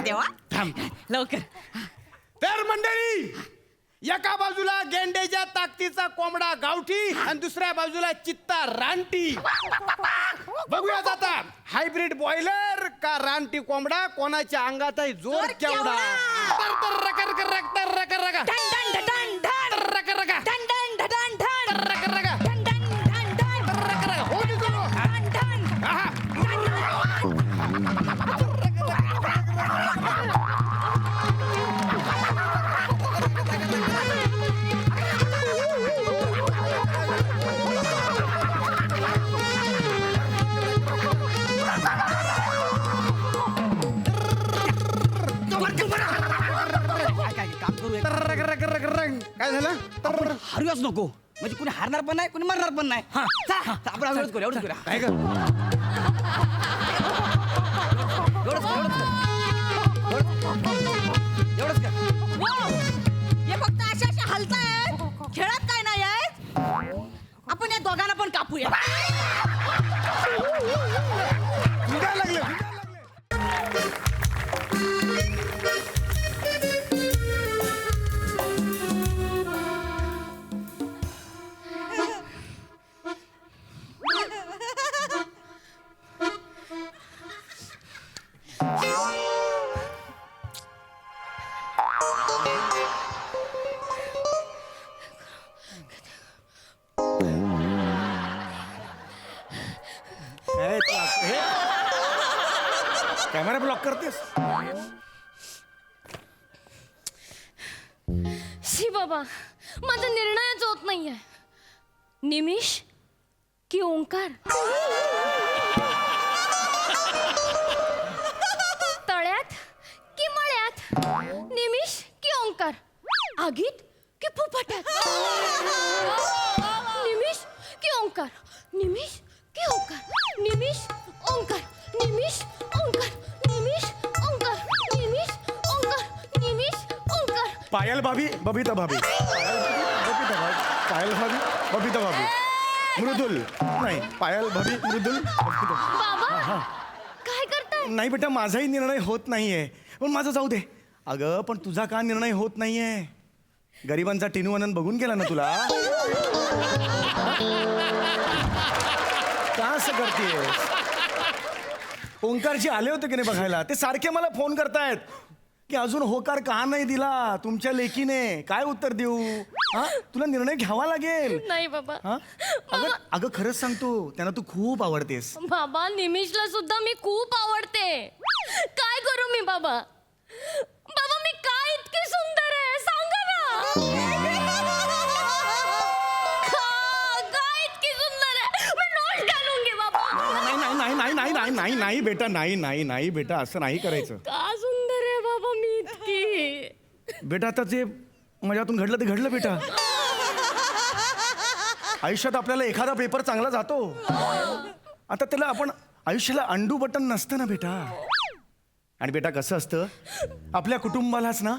देवा थांब. लवकर. तर मंडळी, एका बाजूला गेंडेच्या ताकदीचा कोंबडा गावठी आणि दुसऱ्या बाजूला चित्ता रानटी. बघूयात आता हायब्रिड बॉयलर का रानटी कोंबडा, कोणाच्या अंगात आहे जोर केवढा. तर तर रका रका रका रका रका डन डन डन डन रका रका डन डन डन डन रका रका डन डन डन डन रका रका. हो मित्रांनो. डन डन. आहा. काम करू रका रका रका रका. काय झालं? तर हरूयाच नको, म्हणजे कुणी हारणार पण नाही, कुणी मरणार पण नाही. चला, आपण एवढंच करू, एवढंच करूया. काय कर? एवढंच कर. हे फक्त अशा अशा हलतायत, खेळत काय नाही आहेत. आपण या दोघांना पण कापूया. निघायला लागले. कॅमेरा ब्लॉक करतेस. शी बाबा, माझा निर्णयच होत नाहीये. निमिष की ओंकार? तळ्यात की मळ्यात? निमिष की ओंकार? आगीत की फुफाट्यात? निमिष की ओंकार? निमिष की ओंकार? निमिष ओंकार, निमिष ओंकार, निमिष ओंकार, निमिष ओंकार, निमिष ओंकार. पायल भाभी, बबिता भाभी. पायल भाभी, बबिता भाभी. मृदुल नाही, पायल भाभी, मृदुल. बाबा काय करताय? नाही बेटा, माझाही निर्णय होत नाहीये. पण माझं जाऊ दे. अगं पण तुझा का निर्णय होत नाहीये? गरिबांचा टिनू आनंद बघून गेला ना तुला? का असं करतेस? ओंकारजी आले होते की नाही बघायला? ते सारखे मला फोन करतायत की अजून होकार का नाही दिला तुमच्या लेकीने. काय उत्तर देऊ? हा, तुला निर्णय घ्यावा लागेल. नाही बाबा. हा, अगं अगं खरंच सांगतो, त्यांना तू खूप आवडतेस. बाबा, निमिषला सुद्धा मी खूप आवडते. काय करू मी बाबा? बाबा मी काय इतकी सुंदर आहे सांगा ना. काय इतकी सुंदर आहे? मी नोट घालूंगी बाबा. नाही नाही नाही नाही नाही नाही नाही नाही बेटा, नाही नाही नाही बेटा, असं नाही करायचं. का सुंदर आहे बाबा मी इतकी? बेटा आता जे माझ्यातून घडलं ते घडलं बेटा. आयुष्यात आपल्याला एखादा पेपर चांगला जातो, आता त्याला आपण आयुष्याला अंडू बटन नसतं ना बेटा. आणि बेटा कसं असतं, आपल्या कुटुंबालाच ना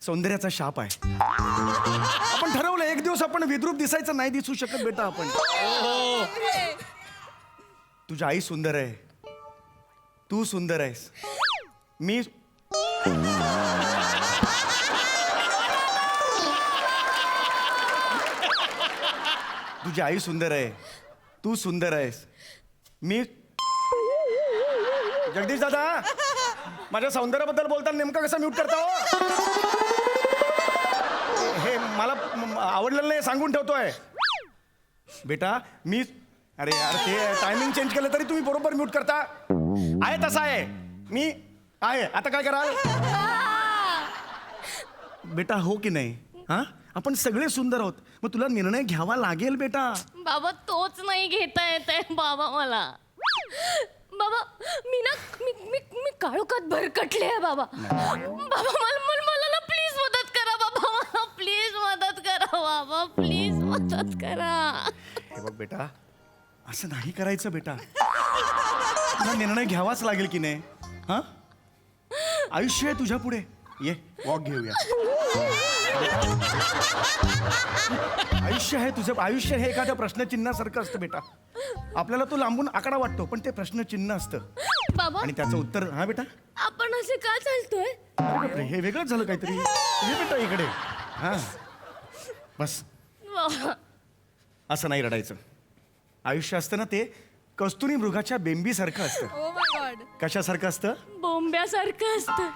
सौंदर्याचा शाप आहे. आपण ठरवलं एक दिवस आपण विद्रूप दिसायचं नाही दिसू शकत बेटा आपण. तुझी आई सुंदर आहे, तू सुंदर आहेस, मी तुझी आई सुंदर आहे, तू सुंदर आहेस, मी. जगदीश दादा, माझ्या सौंदर्याबद्दल बोलताना नेमकं कसं म्यूट करता हो? हे मला आवडलेलं नाही सांगून ठेवतोय बेटा. मी अरे यार, ते टायमिंग चेंज केलं तरी तुम्ही बरोबर म्यूट करता. आहे तसा आहे, मी आहे. आता काय कराल बेटा? हो की नाही? हा, आपण सगळे सुंदर आहोत, मग तुला निर्णय घ्यावा लागेल बेटा. बाबा तोच नाही घेता येत आहे बाबा मला. बाबा मी ना मी मी मी काळोखात भरकटले आहे बाबा. बाबा मला ना प्लीज मदत करा बाबा. मला प्लीज मदत करा बाबा, प्लीज मदत करा. हे बघ बेटा, असं नाही करायचं बेटा. तुला निर्णय घ्यावाच लागेल की नाही? हा, आयुष्य आहे तुझ्या पुढे. ये वॉक घेऊया. आयुष्य आहे तुझं. आयुष्य हे एखाद्या प्रश्नचिन्हासारखं असतं बेटा. आपल्याला तो लांबून आकडा वाटतो, पण ते प्रश्नचिन्ह असतं. बाबा आणि त्याचं उत्तर हा बेटा आपण असे का चालतोय बापरे, हे वेगळंच झालं काहीतरी. हे बेटा इकडे हा बस. बाबा असं नाही रडायचं. आयुष्य असतं ना ते कस्तुरी मृगाच्या बेंबीसारखं असतं. Oh my God. कशासारखं असतं बोंब्यासारखं असतं.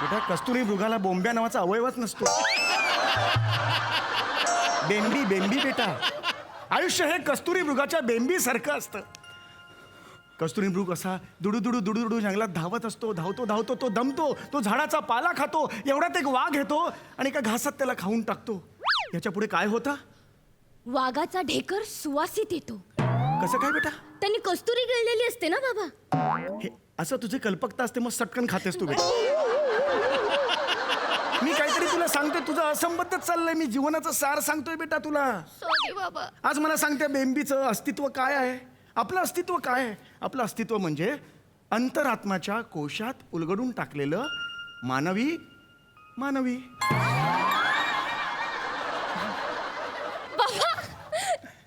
बेटा कस्तुरी मृगाला बोंब्या नावाचा अवयवच नसतो. बेंबी बेंबी बेटा. आयुष्य हे कस्तुरी मृगाच्या बेंबीसारखं असतं. कस्तुरी मृग असा दुडू दुडू जंगलात धावत असतो. धावतो धावतो तो दमतो. तो झाडाचा पाला खातो. एवढ्यात एक वाघ येतो आणि एका घासात त्याला खाऊन टाकतो. याच्या पुढे काय होतं? वाघाचा ढेकर सुवासित येतो. कसं काय बेटा? त्यांनी कस्तुरी गिळलेली असते ना बाबा. हे असं तुझी कल्पकता असते मग सटकन खातेस तू बेटा. मी काहीतरी तुला सांगतोय तुझं असंबद्धच चाललंय. मी जीवनाचं सार सांगतोय बेटा तुला. सॉरी बाबा. आज मला सांगते बेंबीचं अस्तित्व काय आहे. आपलं अस्तित्व काय आहे? आपलं अस्तित्व म्हणजे अंतरात्माच्या कोशात उलगडून टाकलेलं मानवी. बाबा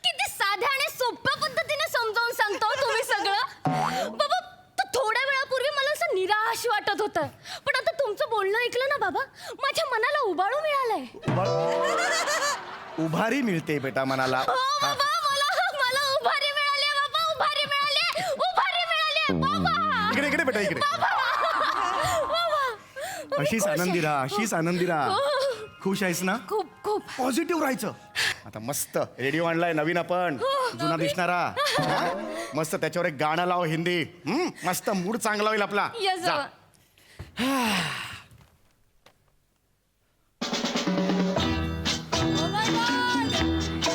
किती साध्या आणि सोप्या पद्धतीने समजावून सांगतो तुम्ही सगळं. बाबा तर थोड्या वेळापूर्वी मला असं निराश वाटत होतं, पण आता तुमचं बोलणं ऐकलं ना बाबा, माझ्या मनाला उबाळू मिळालंय. उभारी मिळते बेटा मनाला. हो बाबा, मला उभारी मिळाली बाबा. उभारी मिळाली बाबा. इकडे इकडे बेटा इकडे. अशीच आनंदी राहा. खुश आहेस ना? खूप खूप. पॉझिटिव्ह राहायचं. आता मस्त रेडिओ आणलाय नवीन आपण, जुना दिसणारा. मस्त त्याच्यावर एक गाणं लाव हिंदी. मस्त मूड चांगला होईल आपला. Yes, जा. बाबा.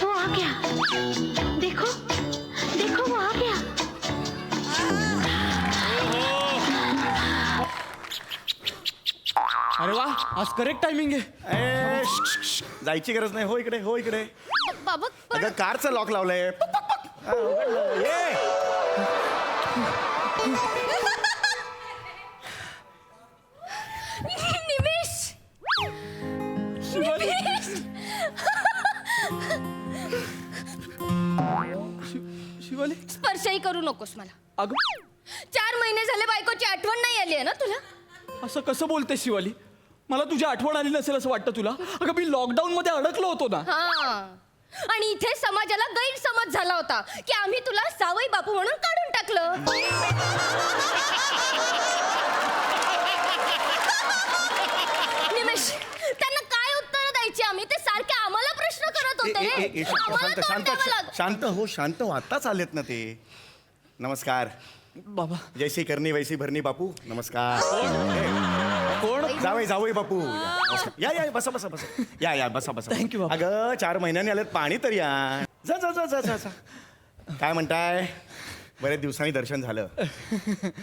वो आ गया. देखो देखो वो आ गया. अरे वा, आज करेक्ट टायमिंग आहे. ए, जायची गरज नाही. हो इकडे हो इकडे. बाबा पण अगं कारचं लॉक लावलंय. हा, उघडलं. ये. निमेश. निमेश. शिवाली स्पर्शही करू नकोस मला. अगं 4 महिने झाले बायकोची आठवण नाही आली आहे ना तुला? असं कसं बोलते शिवाली? मला तुझी आठवण आली नसेल असं वाटतं तुला? अगं मी लॉकडाऊन मध्ये अडकलो होतो ना. हा. आणि इथे समाजाला गैरसमज झाला होता की आम्ही तुला सावई बापू म्हणून काढून टाकलं. निमेश, त्यांना काय उत्तर द्यायची आम्ही? ते सारखे आम्हाला प्रश्न करत होते रे. आम्हाला तोंड शांत द्यावं लागलं. शांत हो शांत हो. आत्ताच आलेत ना ते. नमस्कार. बाबा जैसी करनी वैसी भरणी बापू. नमस्कार. कोण? जावई बापू. नमस्कार. या बसा बसा बसा. या बसा बसा. Thank you, बापू. अगं 4 महिन्यांनी आलेत, पाणी तर या. जा जा जा जा जा जा. काय म्हणताय? बरेच दिवसांनी दर्शन झालं.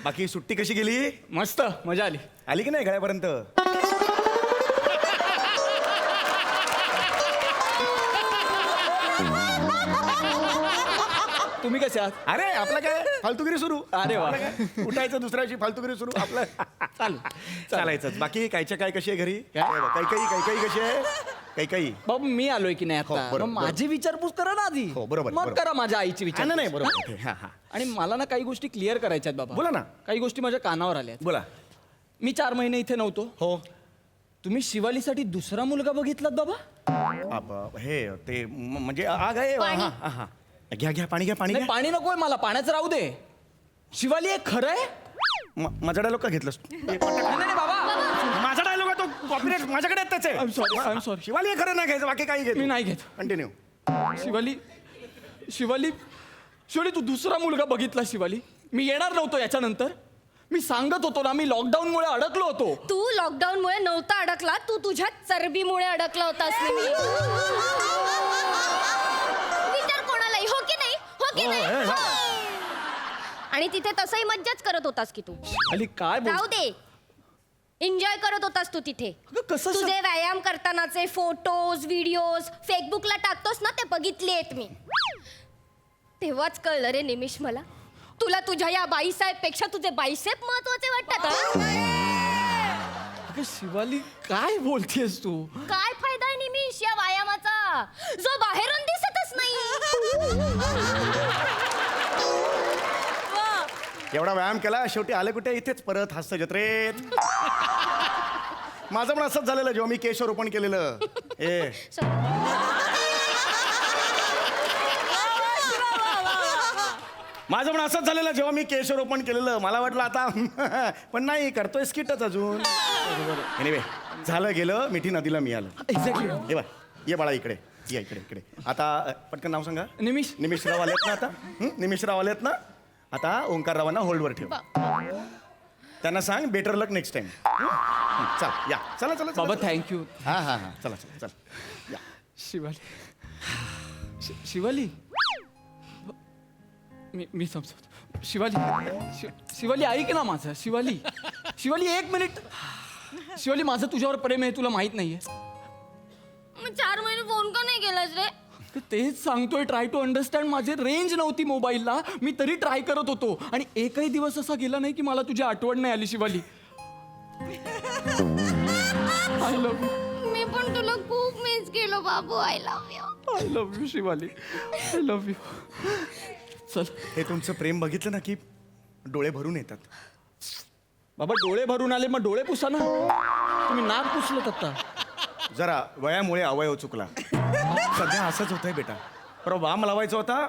बाकी सुट्टी कशी गेली? मस्त मजा आली. आली की नाही गळ्यापर्यंत? तुम्ही कसे आहात? अरे आपलं काय फालतुगिरी सुरू. अरे वा. आपलं काय? उठायचं दुसऱ्याची फालतुगिरी सुरू. आपलं चालेल. चालायचंच. बाकी कायच्या काय कशी आहे घरी? काही कशी आहे? काही बाबा मी आलोय की नाही हो, आता? बरोबर, मग माझी विचारपूस करा ना आधी. हो, बरोबर, मग बरोबर. करा माझ्या आईची विचार. नाही बरोबर. हा हा आणि मला ना काही गोष्टी क्लिअर करायच्या आहेत बाबा. बोला ना. काही गोष्टी माझ्या कानावर आल्या आहेत. बोला. मी 4 महिने इथे नव्हतो. हो. तुम्ही शिवालीसाठी दुसरा मुलगा बघितलात बाबा? हे ते म्हणजे आग आहे. पाणी. हा हा. घ्या पाणी घ्या नाही पाणी नकोय मला, पाण्याचं राहू दे. शिवाली हे खरं आहे? माझा डायलॉग का घेतलास? नाही बाबा. माझा डायलॉग आहे तो कॉपीराइट माझ्याकडे आहे त्याचे. I am sorry. शिवाली हे खरं नाही घ्यायचं, बाकी काही घेत मी नाही घेत. कंटिन्यू. शिवाली तू दुसरा मुलगा बघितला शिवाली? मी येणार नव्हतो याच्यानंतर. मी सांगत होतो ना, मी लॉकडाऊनमुळे अडकलो होतो. तू लॉकडाऊनमुळे नव्हता अडकला, तू तुझ्या चरबीमुळे अडकला होतास. विचार कोणालाही. हो की नाही? हो की नाही? हो. आणि तिथे तसंही मज्जाच करत होतास की तू. अली काय बोल. राहू दे. एन्जॉय करत होतास तू तिथे. अगं, कसं तुझे व्यायाम करतानाचे फोटोज व्हिडिओज फेसबुकला टाकतोस ना, ते बघितलेत मी. तेव्हाच कळलं रे निमिष मला, तुला तुझ्या या बाईसाहेब पेक्षा तुझे बाईसेप महत्वाचे वाटतात. अगं शिवाली काय बोलतेस तू? काय फायदा आहे निमिष या व्यायामाचा जो बाहेरून दिसतच नाही? एवढा व्यायाम केला शेवटी आले कुठे इथेच परत हास्य जत्रेत. माझं पण असंच झालेलं जेव्हा मी केशरोपण केलेलं. माझं पण असंच झालेलं जेव्हा मी केशरोपण केलेलं. मला वाटलं आता पण नाही, करतोय स्किटच अजून. एनिवे झालं गेलं, मिठी नदीला मी आलं. एक्झॅक्टली. ये बा, ये बाळा इकडे, ये इकडे इकडे. आता पटकन नाव सांगा. निमिष. निमिषराव आलेत ना आता? निमिषराव आलेत ना आता? ओंकाररावांना होल्डवर ठेव. त्यांना सांग बेटर लक नेक्स्ट टाइम. चल या, चला चला बाबा थँक्यू. हा हा हा, चला चला चला या. शिवाली. शिवाली. मी समजतो. शिवाली ऐक ना माझं. शिवाली 1 मिनिट. शिवाली माझं तुझ्यावर प्रेम आहे, तुला माहित नाहीये. मग 4 महिने फोन का नाही केलास रे? तर तेच सांगतोय, ट्राय टू अंडरस्टँड. माझे रेंज नव्हती मोबाईलला, मी तरी ट्राय करत होतो आणि एकही दिवस असा गेला नाही की मला तुझी आठवण नाही आली. Shivali I love you. मी पण तुला खूप मिस केलं बाबू. I love you. I love you Shivali. I love you. चल. हे तुमचं प्रेम बघितलं ना की डोळे भरून येतात. बाबा डोळे भरून आले, मग डोळे पुसा ना. तुम्ही नाक पुसलं आता. जरा वयामुळे अवयव चुकला. सध्या असंच होतंय बेटा. परवा बाम लावायचा होता,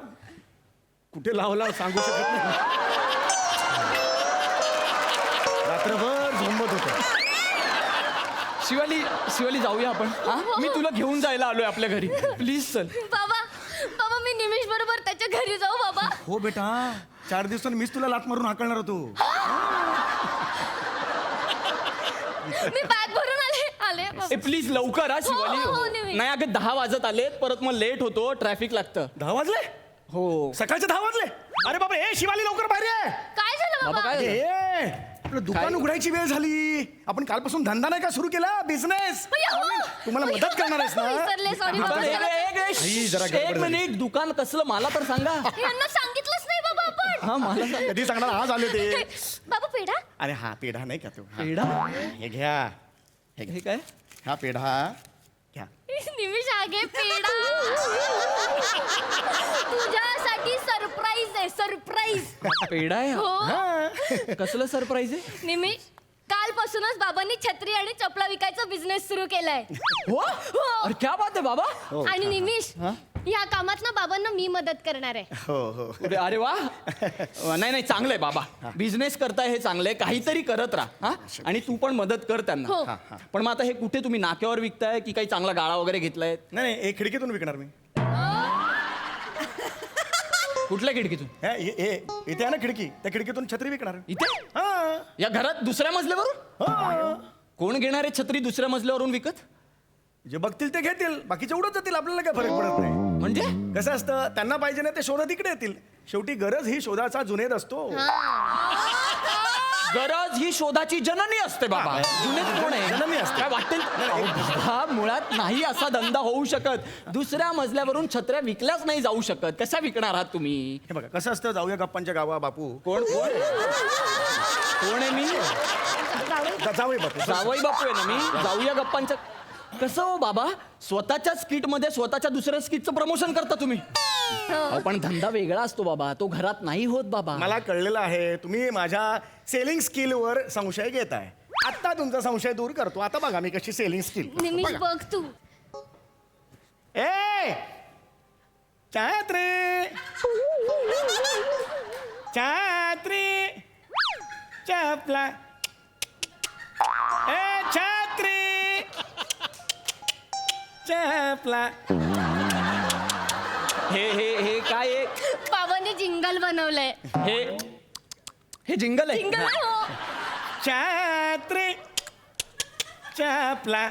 कुठे लावला सांगू शकत नाही. रात्रभर झोंबत होतं. शिवाली जाऊया आपण. हा? मी तुला घेऊन जायला आलोय आपल्या घरी. प्लीज चल. बाबा मी निमिष बरोबर त्याच्या घरी जाऊ बाबा. हो बेटा, 4 दिवसांनी मीच तुला लात मारून हाकलणार होतो. मी बॅग भरून आले बाबा. प्लीज लवकर हा शिवाली. हो, हो, निमिष. नाही अगं 10 वाजत आलेत, परत मग लेट होतो, ट्रॅफिक लागतं. 10 वाजले? हो. सकाळचे 10 वाजले? अरे बापरे, ए शिवाली लवकर बाहेर ये. काय झालं बाबा बाबा? काय झालं? ए, आपलं दुकान काय? उघडायची वेळ झाली. आपण कालपासून धंदा नाही का सुरू केला, बिझनेस? तुम्हाला मदत करणार आहेस ना? विसरले, sorry बाबा, बाबा. आई, जरा गडबड एक झाली. मिनिट. दुकान कसलं मला तर सांगा. यांना सांगितलंच नाही बाबा आपण. हा मला सांग. कधी सांगणार? आज आले ते. बाबा पेढा. अरे हा पेढा नाही का तो? हा. पेढा? हे घ्या, हे हे घ्या. काय? हा पेढा घ्या. निमिष आगे पेढा. तुझ्यासाठी सरप्राईज आहे, सरप्राईज. पेढा आहे हा? हो हा. कसलं सरप्राईज आहे? निमिष, कालपासूनच बाबांनी छत्री आणि चपला विकायचा बिझनेस सुरू केलाय. हो अरे क्या बात आहे बाबा. आणि निमिष, या कामात ना बाबांना मी मदत करणार आहे. हो हो. अरे वा. नाही चांगलंय बाबा. बिझनेस करताय हे चांगलंय. काहीतरी करत राहा. हा? आणि तू पण मदत कर त्यांना. हो. पण मग आता हे कुठे तुम्ही नाक्यावर विकताय की काही चांगला गाळा वगैरे घेतलाय? नाही एक खिडकीतून विकणार मी. कुठल्या खिडकीतून? इथे आहे ना खिडकी, त्या खिडकीतून छत्री विकणार. इथे हा. या घरात दुसऱ्या मजल्यावरून? हा. कोण घेणार आहे छत्री दुसऱ्या मजल्यावरून विकत? जे बघतील ते घेतील, बाकीचे उडत जातील, आपल्याला काय फरक पडत नाही. म्हणजे कसं असतं, त्यांना पाहिजे ना ते शोधत इकडे येतील. शेवटी गरज ही शोधाचा जुनेद असतो. गरज ही शोधाची जननी असते बाबा. जुनेद कोण आहे? जननी असते. काय वाटेल? हा मुळात नाही असा धंदा होऊ शकत. दुसऱ्या मजल्यावरून छत्र्या विकल्याच नाही जाऊ शकत. कशा विकणार आहात तुम्ही? हे बघा कसं असतं, जाऊया गप्पांच्या गावा बापू. कोण कोण कोण आहे? मी जाऊया बापू. जावई बापू आहे ना मी. जाऊया गप्पांच्या. कसं हो बाबा, स्वतःच्या स्किट मध्ये स्वतःच्या दुसऱ्या स्किटचं प्रमोशन करता तुम्ही? अहो, पण धंदा वेगळा असतो बाबा, तो घरात नाही होत बाबा. मला कळलेलं आहे, तुम्ही माझ्या सेलिंग स्किलवर संशय घेताय. आता तुमचा संशय दूर करतो. आता बघा मी कशी सेलिंग स्किल. निमिष बघ तू. ए छत्री छत्री चपला. ए छत्री चपला. हे काय आहे? बाबांनी जिंगल बनवलंय. हे जिंगल आहे? जिंगल आहे, हो. छत्री चपला.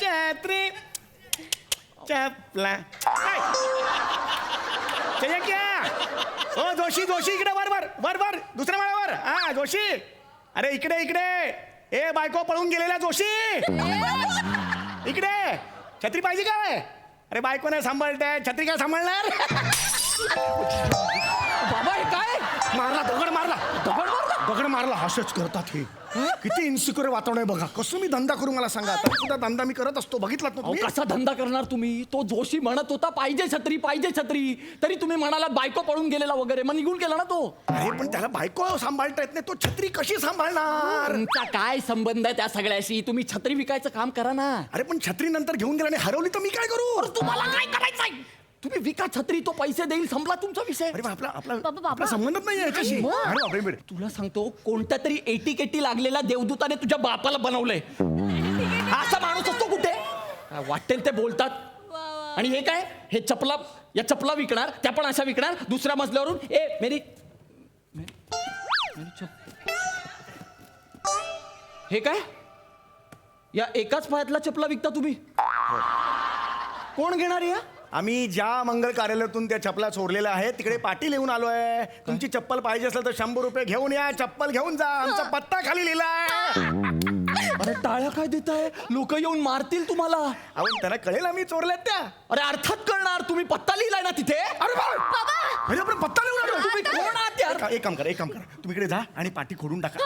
छत्री चपला. क्या ओ जोशी जोशी इकडे वर वर वर वर दुसऱ्या माळ्यावर. हा जोशी, अरे इकडे इकडे. ए बायको पळून गेलेला जोशी, इकडे. छत्री पाहिजे काय? अरे बायको नाही सांभाळताय, छत्री काय सांभाळणार? बाबा हे काय? मारला, दगड मारला, दगड मारला? दगड मारला. कस्टमरला हसच करतात हे किती इन्सिक्युअर वातावरण आहे बघा. कसं मी धंदा करू मला सांगा. आता सुद्धा धंदा मी करत असतो, बघितलात ना अहो, तुम्ही? कसा धंदा करणार तुम्ही? तो जोशी म्हणत होता पाहिजे छत्री पाहिजे छत्री, तरी तुम्ही म्हणाला बायको पळून गेलेला वगैरे, मग निघून गेला ना तो. अरे पण त्याला बायको सांभाळता येत नाही, तो छत्री कशी सांभाळणार? तुमचा काय संबंध आहे त्या सगळ्याशी? तुम्ही छत्री विकायचं काम करा ना. अरे पण छत्री नंतर घेऊन गेला आणि हरवली तर मी काय करू? तुम्हाला काय करायचंय? तुम्ही विका छत्री, तो पैसे देईल, संपला तुमचा विषय. अरे आपला आपला बाबा. आपला संबंधच नाही याच्याशी. मग? अरे बापरे, बापरे. तुला सांगतो, कोणत्या तरी एटी लागलेला देवदूताने तुझ्या बापाला बनवलंय. असा माणूस असतो कुठे? काय वाटेल ते बोलतात. आणि हे काय, हे चपला, या चपला विकणार, त्या पण अशा विकणार. दुसऱ्या मजल्यावरून मेरी हे काय, या एकाच पायातला चपला विकता तुम्ही? कोण घेणार या? आम्ही ज्या मंगल कार्यालयातून त्या चपला चोरलेल्या आहेत तिकडे पाटी लिहून आलोय. तुमची चप्पल पाहिजे असेल तर 100 रुपये घेऊन या, चप्पल घेऊन जा. आमचा पत्ता खाली लिहिलाय. अरे टाळ्या काय देताय? लोक येऊन मारतील तुम्हाला. अहो त्यांना कळेल आम्ही चोरल्यात त्या. अरे अर्थात कळणार, तुम्ही पत्ता लिहिलाय ना तिथे. अरे म्हणजे आपण पत्ता लिहून आलो. तुम्ही कोण आहात यार? एक काम करा, तुम्ही इकडे जा आणि पाटी खोडून टाका.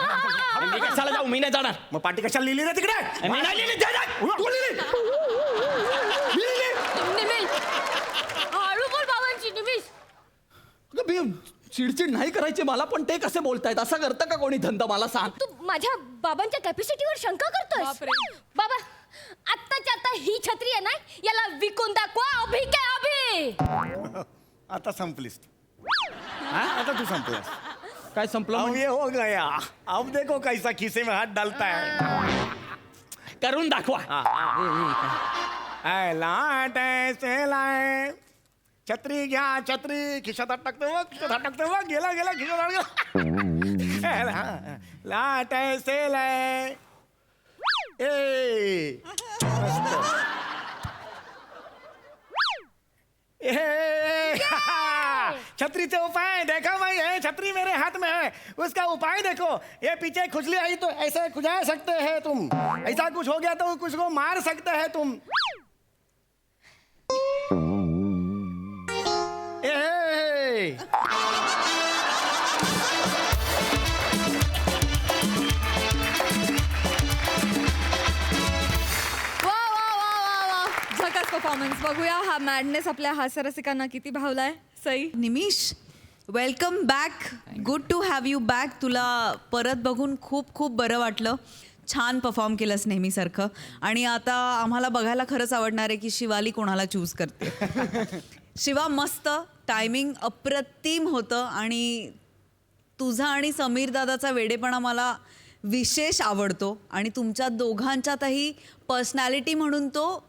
मी कशाला जाऊ? मी नाही जाणार. मग पाटी कशाला लिहिली ना तिकडे? मी नाही लिहिली. जा, जा. तू लिहिली. मी लिहिली. निमिष हळू बोल बाबांची. निमिष अगं, मी चिडचिड नाही करायची मला, पण ते कसे बोलतायत? असं करतं का कोणी धंदा? मला सांग. तू माझ्या बाबांच्या कॅपॅसिटीवर शंका करतोय? बाबा आत्ताच्या आता ही छत्री आहे ना, याला विकून दाखवा. अभि काय अभि. आता संपलीस तू. आता तू संपलास. काय संपलं? अब म्हणजे? ये हो गया. अब देखो कैसा खिसे में हाथ डालता है. करून दाखवा. लाट ऐसे लाए. छत्री घ्या, छत्री खिशात हात टाकतो बघ, खिशात हात टाकतो बघ. गेला खिशात हात गेला. लाट ऐसे लाए. ए मस्त. छतरी से उपाय देखा भाई है. छतरी मेरे हाथ में है, उसका उपाय देखो. ये पीछे खुजली आई तो ऐसे खुजा सकते हैं तुम. ऐसा कुछ हो गया तो कुछ को मार सकते हैं तुम. ए वा वा वा वा वा, झकास परफॉर्मन्स. बघूया हा मॅडनेस आपल्या हास्यरसिकांना किती भावलाय. Sai. Nimish welcome back. Good to have you back. तुला परत बघून खूप खूप बरं वाटलं. छान परफॉर्म केलंस नेहमीसारखं. आणि आता आम्हाला बघायला खरंच आवडणार आहे की शिवाली कोणाला चूज करते. शिवा मस्त. टायमिंग अप्रतिम होतं आणि तुझा आणि समीर दादाचा वेडेपणा मला विशेष आवडतो. आणि तुमच्या दोघांच्यातही पर्सनॅलिटी म्हणून तो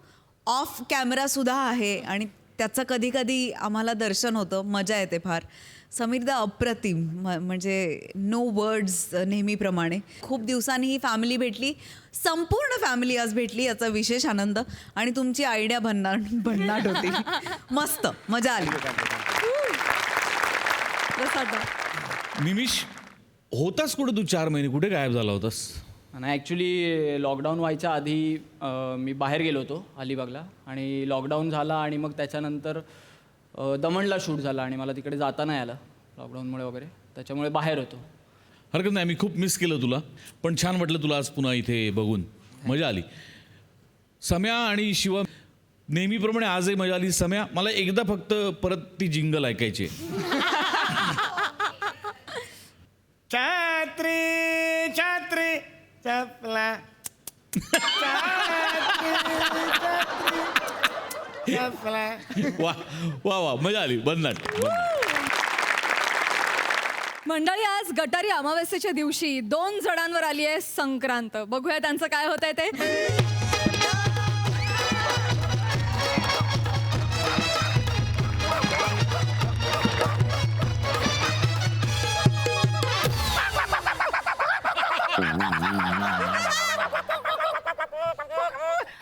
ऑफ कॅमेरासुद्धा आहे आणि त्याचं कधी कधी आम्हाला दर्शन होतं. मजा येते फार. समीरदा अप्रतिम. म्हणजे नो वर्ड्स नेहमीप्रमाणे. खूप दिवसांनी ही फॅमिली भेटली. संपूर्ण फॅमिली आज भेटली याचा विशेष आनंद. आणि तुमची आयडिया भन्नाट होती. मस्त मजा आली. निमिष होतास कुठे तू? 4 महिने कुठे गायब झाला होतास? आणि ॲक्च्युली लॉकडाऊन व्हायच्या आधी मी बाहेर गेलो होतो अलिबागला. आणि लॉकडाऊन झाला आणि मग त्याच्यानंतर दमणला शूट झाला आणि मला तिकडे जाता नाही आलं लॉकडाऊनमुळे वगैरे. त्याच्यामुळे बाहेर होतो. हरकत नाही, मी खूप मिस केलं तुला. पण छान वाटलं तुला आज पुन्हा इथे बघून. मजा आली. सम्या आणि शिवा नेहमीप्रमाणे आजही मजा आली. सम्या मला एकदा फक्त परत ती जिंगल ऐकायची. छत्री छत्री चपला. वा वा वा मजा आली. भन्नाट. मंडळी, आज गटारी अमावस्येच्या दिवशी 2 जणांवर आली आहे संक्रांत. बघूया त्यांचं काय होत आहे ते.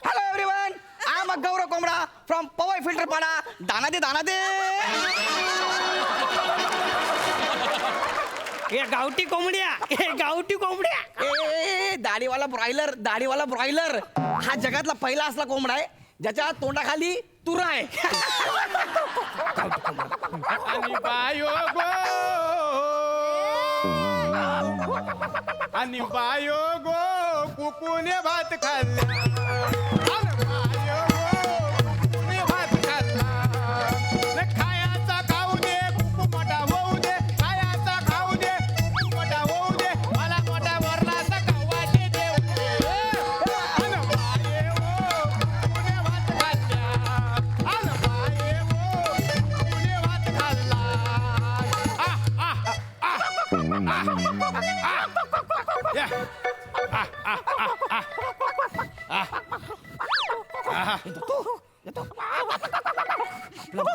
हॅलो एव्हरीवन, आय एम गौरव कोंबडा फ्रॉम पवई फिल्टर पाडा. दाना दे. ये गावठी कोंबड्या. ए दाढीवाला ब्रॉयलर हा जगातला पहिला असला कोंबडा आहे ज्याच्या तोंडाखाली तुरा आहे. आणि बायो गो आणि बायो गो कुकुने भात खाल्ला आणि बायो गो कुकुने भात खाल्ला खायाचा खाऊ दे कुकू मोठा होऊ दे खायाचा खाऊ दे कुकू मोठा होऊ दे मला मोठा वरणाचा खावाचे देऊ दे आणि बाये गो कुकुने भात खाल्ला आणि बाये गो कुकुने भात खाल्ला या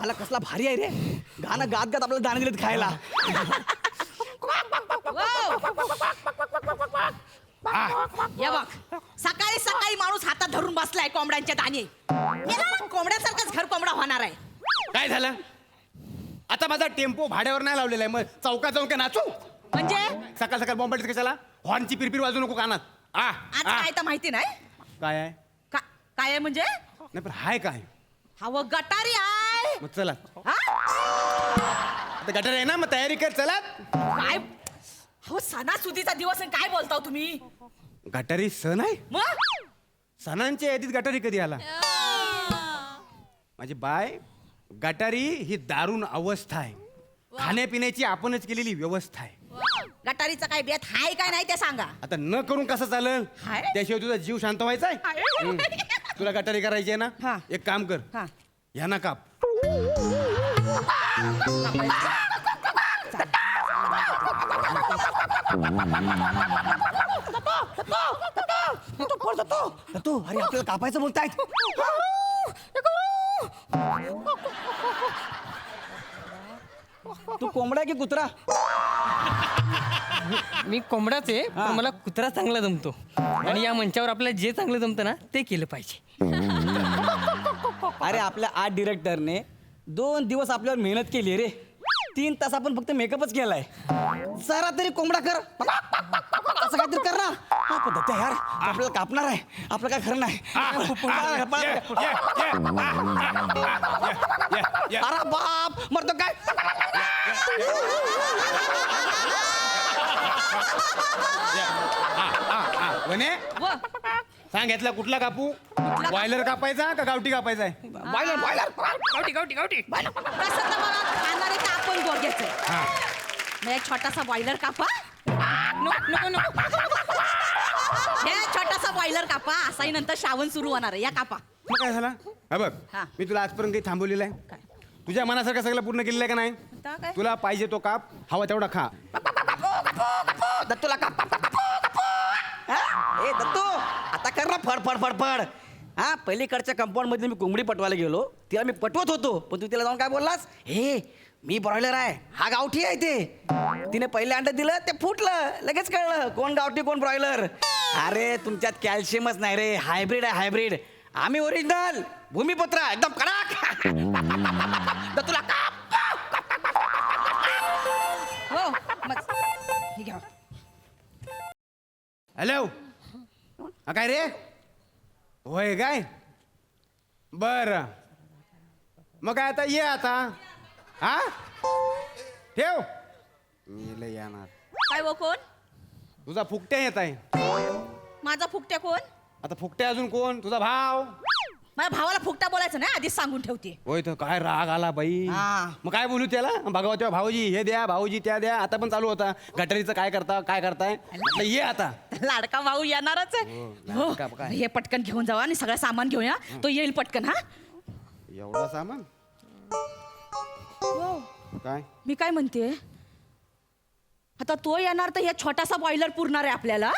मला कसला भारी आहे रे गाणं गात गात आपल्याला दाणे दिलेत खायला. या बघ सकाळी सकाळी माणूस हातात धरून बसलाय कोंबड्यांच्या दाणे कोंबड्यासारखाच घर कोंबडा होणार आहे. काय झालं आता माझा टेम्पो भाड्यावर नाही लावलेला आहे मग चौका चौका नाचू म्हणजे सकाळ सकाळ बॉम्ब कशाला हॉर्नची पिरपिर वाजू नको कानात आज काय तर माहिती नाही काय आहे काय आहे म्हणजे नाही पण हाय काय हवं गटारी आहे. मग चला हा? आता गटर आहे ना मग तयारी कर चला काय हो सणासुदीचा दिवस आहे, काय बोलताव तुम्ही गटारी सण आहे मग सणांच्या यादीत गटारी कधी आला माझी बाय गटारी ही दारुण अवस्था आहे खाण्यापिण्याची आपणच केलेली व्यवस्था आहे. गटारीचा काय बेत हाय काय नाही ते सांगा. आता न करून कसं चालेल हाय? त्याशिवाय तुझा जीव शांत व्हायचा आहे तुला गटारी करायची आहे हा. ना एक काम कर हा. ह्या काप तो अरे आपल्याला कापायचं बोलतायत. तू कोंबडा की कुत्रा? मी कोंबडाच आहे पण मला कुत्रा चांगला जमतो आणि या मंचावर आपल्याला जे चांगलं जमतं ना ते केलं पाहिजे. अरे आपल्या आर्ट डिरेक्टरने 2 दिवस आपल्यावर मेहनत केली रे 3 तास आपण फक्त मेकअपच केलाय. जरा तरी कोंबडा कर असं काहीतरी कर ना. पद्धत यार आपल्याला कापणार आहे आपलं काय खरं नाही. अरे बाप मरतो काय. वने सांग यातला कुठला कापू बॉयलर कापायचा का गावठी कापायचा आहे बॉयलर बॉयलर गावठी गावठी गावठी तसं तर मला खाणार आहे तर आपण दोघेच आहे. मग एक छोटासा बॉयलर कापा हे छोटासा बॉयलर कापा असाही नंतर श्रावण सुरू होणार आहे. या कापा मग काय झाला हा बघ हा. मी तुला आजपर्यंत काही थांबवलेलं आहे तुझ्या मनासारखं सगळं पूर्ण केलेलं आहे का नाही आता काय? तुला पाहिजे तो काप हवा तेवढा खा दत्तूला काप ए दत्तू आता कर ना फड फड फड फड. हा पलीकडच्या कंपाऊंड मध्ये मी कोंबडी पटवायला गेलो तिला मी पटवत होतो पण तू तिला जाऊन काय बोललास हे मी ब्रॉयलर आहे हा गावठी आहे ते. तिने पहिले अंड दिलं ते फुटलं लगेच कळलं कोण गावठी कोण ब्रॉयलर. अरे तुमच्यात कॅल्शियमच नाही रे हायब्रिड आहे हायब्रिड. आम्ही ओरिजिनल भूमिपुत्र एकदम कडक. दत्तूला काप. हो मग हे घ्या. हॅलो काय रे होय काय बर मग काय आता ये आता हा ठेव मी लय येणार काय वो कोण तुझा फुकट्या येत आहे माझा फुकट्या कोण आता फुकट्या अजून कोण तुझा भाव माझ्या भावाला फुकटा बोलायचं नाही आधीच सांगून ठेवते. होय तर काय राग आला बाई हा. मग काय बोलू त्याला भगवत्या भाऊजी हे द्या भाऊजी त्या द्या आता पण चालू होता गटारीचं काय करताय म्हटलं, ये आता लाडका भाऊ येणारच आहे. हो, लाडका काय? हे पटकन घेऊन जावा आणि सगळं सामान घेऊन या तो येईल पटकन. हा एवढा सामान काय मी काय म्हणते आता तो येणार तर हे छोटासा बॉयलर पुरणार आहे आपल्याला.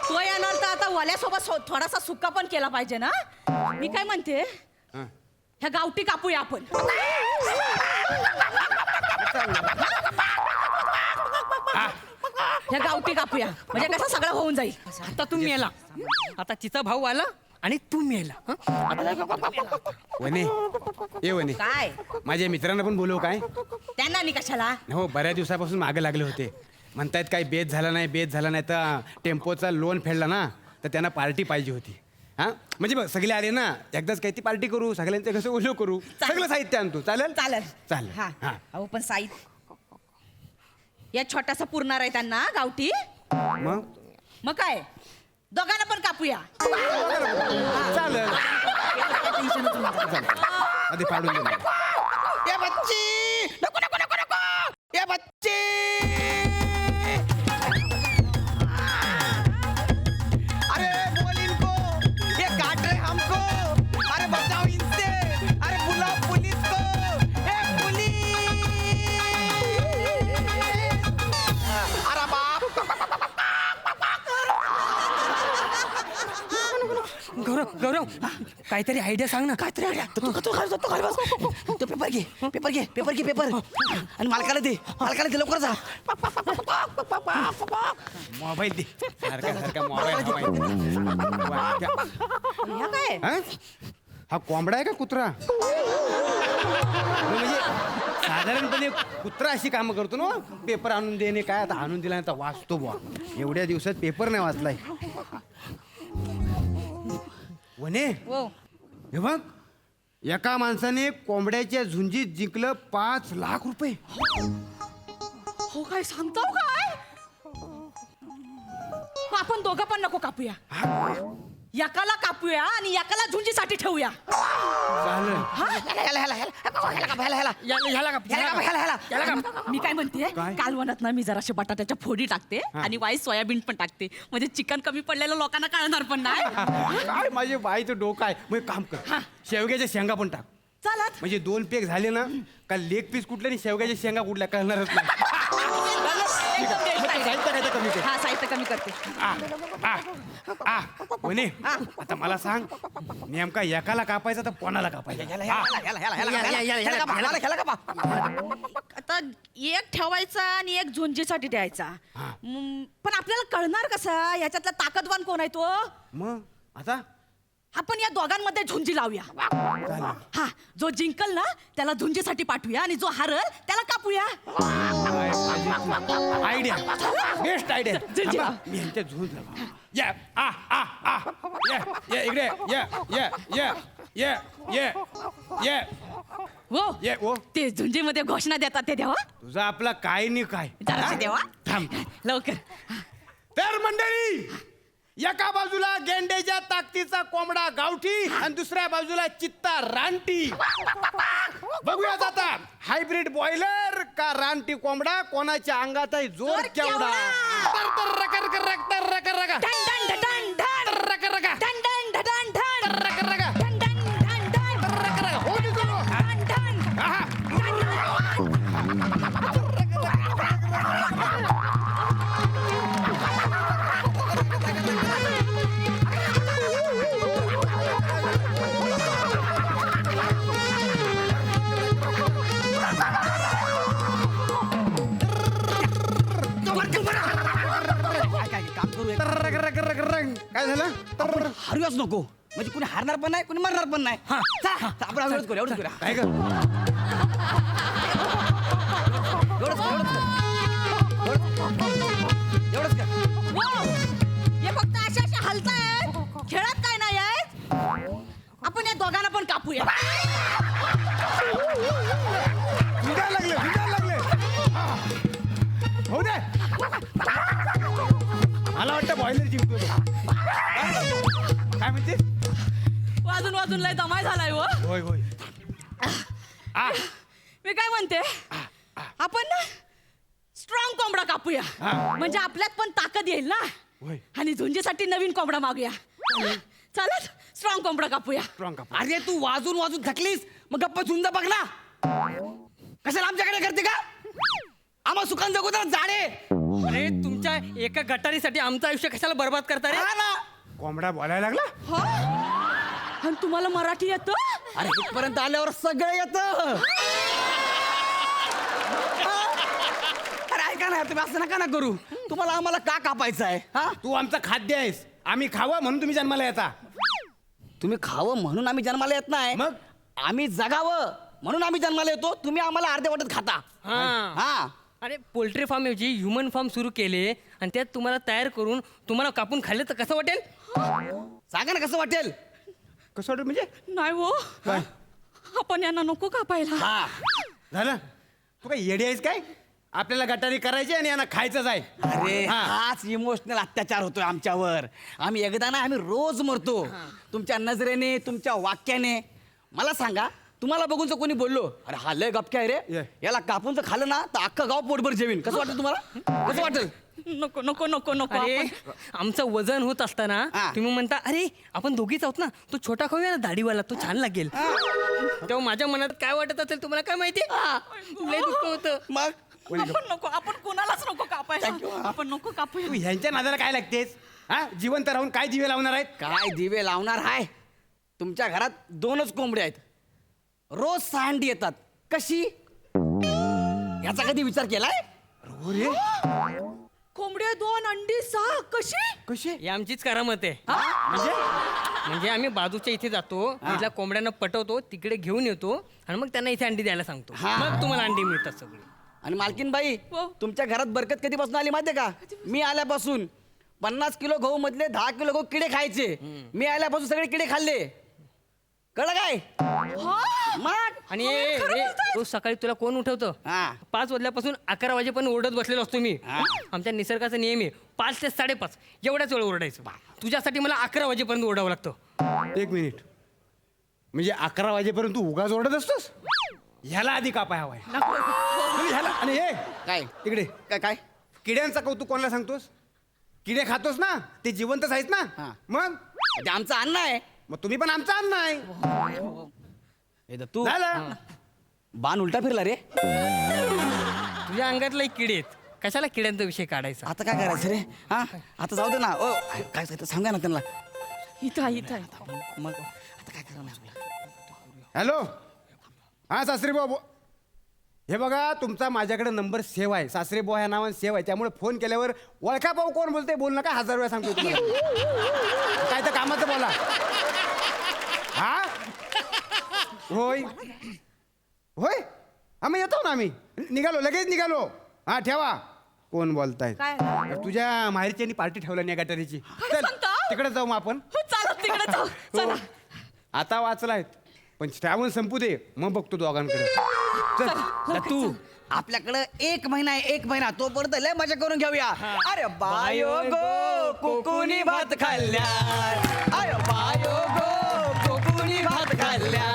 तो येणार तर आता वाल्यासोबत थोडासा सुक्का पण केला पाहिजे ना. मी काय म्हणते हा. ह्या गावठी कापूया आपण. ह्या गावठी कापूया म्हणजे कसं सगळं होऊन जाईल. आता तू मेला आता तिचा भाऊ आला आणि तू मेला. वने ये वने काय माझ्या मित्रांना पण बोलव काय त्यांना आणि कशाला. हो बऱ्याच दिवसापासून मागे लागले होते म्हणतायत काही बेत झाला नाही तर टेम्पोचा लोन फेडला ना तर त्यांना पार्टी पाहिजे होती. हा म्हणजे बघ सगळे आले ना एकदाच काही ती पार्टी करू सगळ्यांचे कसं ओलो करू चालेल. सगळं साहित्य आणतो चालेल चालेल चालेल हा हा अहो पण साहित्य या छोटासा पुरणार आहे त्यांना गावठी मग मग काय दोघांना पण कापूया चालेल आधी पाडून दे मला. ये बच्ची नको नको नको नको ये बच्ची अरे बोल इनको ये काट रहे हमको अरे बचाओ इनसे अरे बुलाओ पुलिस को ए पुलिस अरे बाप गौरव काहीतरी आयडिया सांग ना. काहीतरी आयडिया तू खाली बस तो पेपर घे पेपर आणि मालकाला दे लवकर जा मोबाईल दे सारखा मोबाईल ह्या काय हा कोंबडा आहे का कुत्रा म्हणजे साधारणपणे कुत्रा अशी कामं करतो ना पेपर आणून देणे काय आता आणून दिला आता वाचतो बुवा एवढ्या दिवसात पेपर नाही वाचलाय वने हो हे बघ एका माणसाने कोंबड्याच्या झुंजीत जिंकलं 5 लाख रुपये हो काय सांगतो काय मग आपण दोघं पण नको कापूया एकाला कापूया आणि एकाला झुंजीसाठी ठेवूया चालेल मी काय म्हणते काय? कालवणात ना मी जराशे बटाट्याच्या फोडी टाकते आणि वाई सोयाबीन पण टाकते म्हणजे चिकन कमी पडलेलं लोकांना कळणार पण नाही काय माझे बाईचं डोकं आहे मग एक काम कर शेवग्याच्या शेंगा पण टाक चालत म्हणजे 2 पेग झाले ना का लेग पीस कुठले आणि शेवग्याच्या शेंगा कुठल्या कळणारच नाही साहित्य काय कमी कर. हा साहित्य कमी करते वने आता मला सांग नेमका एकाला कापायचा तर कोणाला कापायचा आता एक ठेवायचा आणि एक झुंजीसाठी द्यायचा पण आपल्याला कळणार कसा याच्यातला ताकदवान कोण आहे तो मग आता आपण या दोघांमध्ये झुंजी लावूया हा जो जिंकल ना त्याला झुंजीसाठी पाठवूया आणि जो हारल त्याला कापूया आयडिया बेस्ट आयडिया झुंजी लाव. मी यांच्या झुंज लावा या या इकडे या हो ये ओ ते झुंजीमध्ये घोषणा देतात ते देवा तुझा आपला काय नाही काय जराशी देवा थांब लवकर तर मंडळी एका बाजूला गेंडेच्या ताकदीचा कोंबडा गावठी आणि दुसऱ्या बाजूला चित्ता रानटी बघूयात आता हायब्रिड बॉयलर का रानटी कोंबडा कोणाच्या अंगात आहे जोर जोर केवढा डन डन डन डन डन डन डन डन डन डन काय झालं हरूयाच नको म्हणजे कुणी हारणार पण नाही कुणी मरणार पण नाही चला, आपण एवढंच करूया काय कर एवढंच कर हे फक्त अशा हलतायत खेळात काय नाही आहेत आपण या दोघांना पण कापूया भिडायला लागले हो दे मला वाटतं बॉयलर जिंकतो तो. काय म्हणते वाजून लय दमाय झालाय हो होय मी काय म्हणते आपण ना स्ट्रॉंग कोंबडा कापूया म्हणजे आपल्यात पण ताकद येईल ना होय. आणि झुंजीसाठी नवीन कोंबडा मागूया चालत स्ट्रॉंग कोंबडा कापूया स्ट्रॉंग काप अरे तू वाजून थकलीस मग गप्पा झुंज बघ ना कशाला आमच्याकडे करते का आम्हा सुखान जगू तर जाणे अरे तुमच्या एका गटारीसाठी आमचं आयुष्य कशाला बर्बाद करता रे हा ना कोंबडा बोलायला लागला हो आणि तुम्हाला मराठी येतं अरे इथपर्यंत आल्यावर सगळं येतं अरे ऐका ना तुम्ही असं नका ना करू तुम्हाला आम्हाला का कापायचं आहे हा तू आमचं खाद्य आहेस आम्ही खावं म्हणून तुम्ही जन्माला येता तुम्ही खावं म्हणून आम्ही जन्माला येत नाही मग? आम्ही जगावं म्हणून आम्ही जन्माला येतो तुम्ही आम्हाला अर्धे वाटत खाता हा अरे पोल्ट्री फार्म ऐवजी ह्युमन फार्म सुरू केले आणि त्यात तुम्हाला तयार करून तुम्हाला कापून खाल्लं तर कसं वाटेल सांगा ना कसं वाटेल कसं वाटत म्हणजे नाही हो आपण यांना नको कापायला हा झालं तू काय येडी आहेस काय आपल्याला गटारी करायची आणि यांना खायचंच आहे. अरे हा. हाच इमोशनल अत्याचार होतोय आमच्यावर. आम्ही एकदा ना आम्ही रोज मरतो तुमच्या नजरेने, तुमच्या वाक्याने. मला सांगा, तुम्हाला बघून जर कोणी बोललो अरे हा लय गपक्या आहे रे, ये. याला कापून जर खाल्लं ना तर अख्खं गाव पोटभर जेवीन, कसं वाटेल तुम्हाला? कसं वाटेल? नको नको नको नको अरे आपण- आमचं वजन होत असताना हा. तुम्ही म्हणता अरे आपण दोघीच आहोत ना, तो छोटा खाऊया ना दाढीवाला, तो छान लागेल. तेव्हा माझ्या मनात काय वाटत असेल तुम्हाला काय माहिती? लय दुःख होतं. मग आपण नको, आपण कोणालाच नको कापायला. आपण नको कापूया. तू ह्यांच्या नादाला काय लागतेस? हा, जिवंत राहून काय दिवे लावणार आहेत? काय दिवे लावणार आहे? तुमच्या घरात 2च कोंबडे आहेत, रोज 6 अंडी येतात. कशी? याचा कधी विचार केलाय? कोंबड्या 2 अंडी 6 कशी? कसे? ही आमचीच करामत आहे. म्हणजे आम्ही बाजूच्या इथे जातो, तिथल्या कोंबड्यांना पटवतो, तिकडे घेऊन येतो आणि मग त्यांना इथे अंडी द्यायला सांगतो. हा. मग तुम्हाला अंडी मिळतात सगळी. आणि मालकीनबाई, तुमच्या घरात बरकत कधीपासून आली माहितीये का? मी आल्यापासून 50 किलो गहू मधले 10 किलो गहू किडे खायचे. मी आल्यापासून सगळे किडे खाल्ले. कळलं काय? मग आणि रोज सकाळी तुला कोण उठवतं? हा. 5 वाजल्यापासून 11 वाजेपर्यंत ओरडत बसलेलो असतो मी. हा. आमच्या निसर्गाचा नियम आहे 5 ते 5:30 एवढ्याच वेळ ओरडायचं. तुझ्यासाठी मला 11 वाजेपर्यंत ओरडावं लागतं. 1 मिनिट, म्हणजे 11 वाजेपर्यंत तू उगाच ओरडत असतोस? ह्याला आधी कापाय हवाय. ह्याला. आणि हे काय? इकडे काय काय? किड्यांचा कौतुक कोणाला सांगतोस? किडे खातोस ना, ते जिवंतच आहेत ना. हा. मग ते आमचं अन्न आहे. मग तुम्ही पण आमचं अन्न आहे. हे तू झालं. बाण उलटा फिरला रे. तुझ्या अंगातले किडे आहेत, कशाला किड्यांचा विषय काढायचा? आता काय करायचं रे? हा, आता जाऊ दे ना. ओ काय सांगता, सांगा ना त्यांना. इथं आहे, इथं आहे. मग आता काय करणार? हॅलो, हा सासरे भाऊ, हे बघा तुमचा माझ्याकडे नंबर सेव्ह आहे. सासरे भाऊ ह्या नावाने सेव्ह आहे, त्यामुळे फोन केल्यावर ओळखा भाऊ कोण बोलते बोल नका, 1000 वेळा सांगतो तुम्हाला. काय तर कामाचं बोला. हा, होय होय, हा मग येतो ना आम्ही. निघालो, लगेच निघालो. हा ठेवा. कोण बोलताय? काय? तुझ्या माहेरच्यांनी पार्टी ठेवल्या नाही गटारीची. काय सांगता? तिकडे जाऊ मग आपण. हो, चला तिकडे जाऊ. चला. आता वाचलाय, पण श्रावण संपू दे, मग बघतो दोघांकडे. चल. तू आपल्याकडे 1 महिना आहे, 1 महिना, तोपर्यंत लय मजा करून घेऊया. अरे बायो गो कोकुनी भात खाल्ल्या, अरे बायो गो कोकुनी भात खाल्ल्या.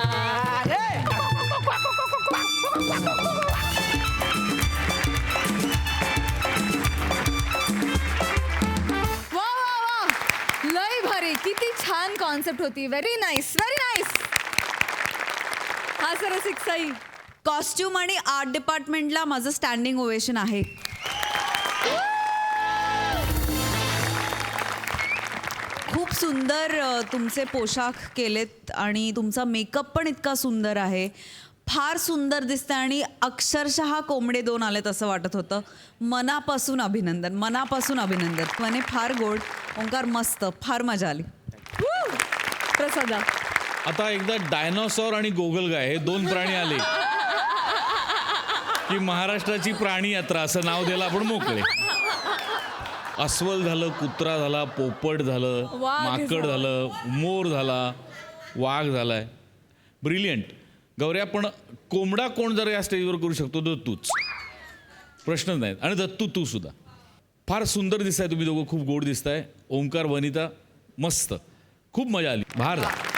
वा वा वा, लय भारी, किती छान कॉन्सेप्ट होती. Very nice, very nice. हा सर रसिक साई, कॉस्ट्युम आणि आर्ट डिपार्टमेंटला माझं स्टँडिंग ओवेशन आहे. खूप सुंदर तुमचे पोशाख केलेत आणि तुमचा मेकअप पण इतका सुंदर आहे. फार सुंदर दिसतं आणि अक्षरशः कोंबडे 2 आलेत असं वाटत होतं. मनापासून अभिनंदन, मनापासून अभिनंदन. म्हणे फार गोड. ओंकार मस्त, फार मजा आली. प्रसादा, आता एकदा डायनॉसॉर आणि गोगलगाय हे 2 प्राणी आले की महाराष्ट्राची प्राणी यात्रा असं नाव द्यायला आपण मोकळे. अस्वल झालं, कुत्रा झाला, पोपट झालं, वाघ माकड झालं, मोर झाला, वाघ झालाय. ब्रिलियंट. गौऱ्या, पण कोंबडा कोण जर या स्टेजवर करू शकतो तर तूच, प्रश्नच नाहीत. आणि दत्तू तू सुद्धा फार सुंदर दिसताय. तुम्ही दोघं खूप गोड दिसताय. ओंकार, वनिता मस्त, खूप मजा आली. भार झाला.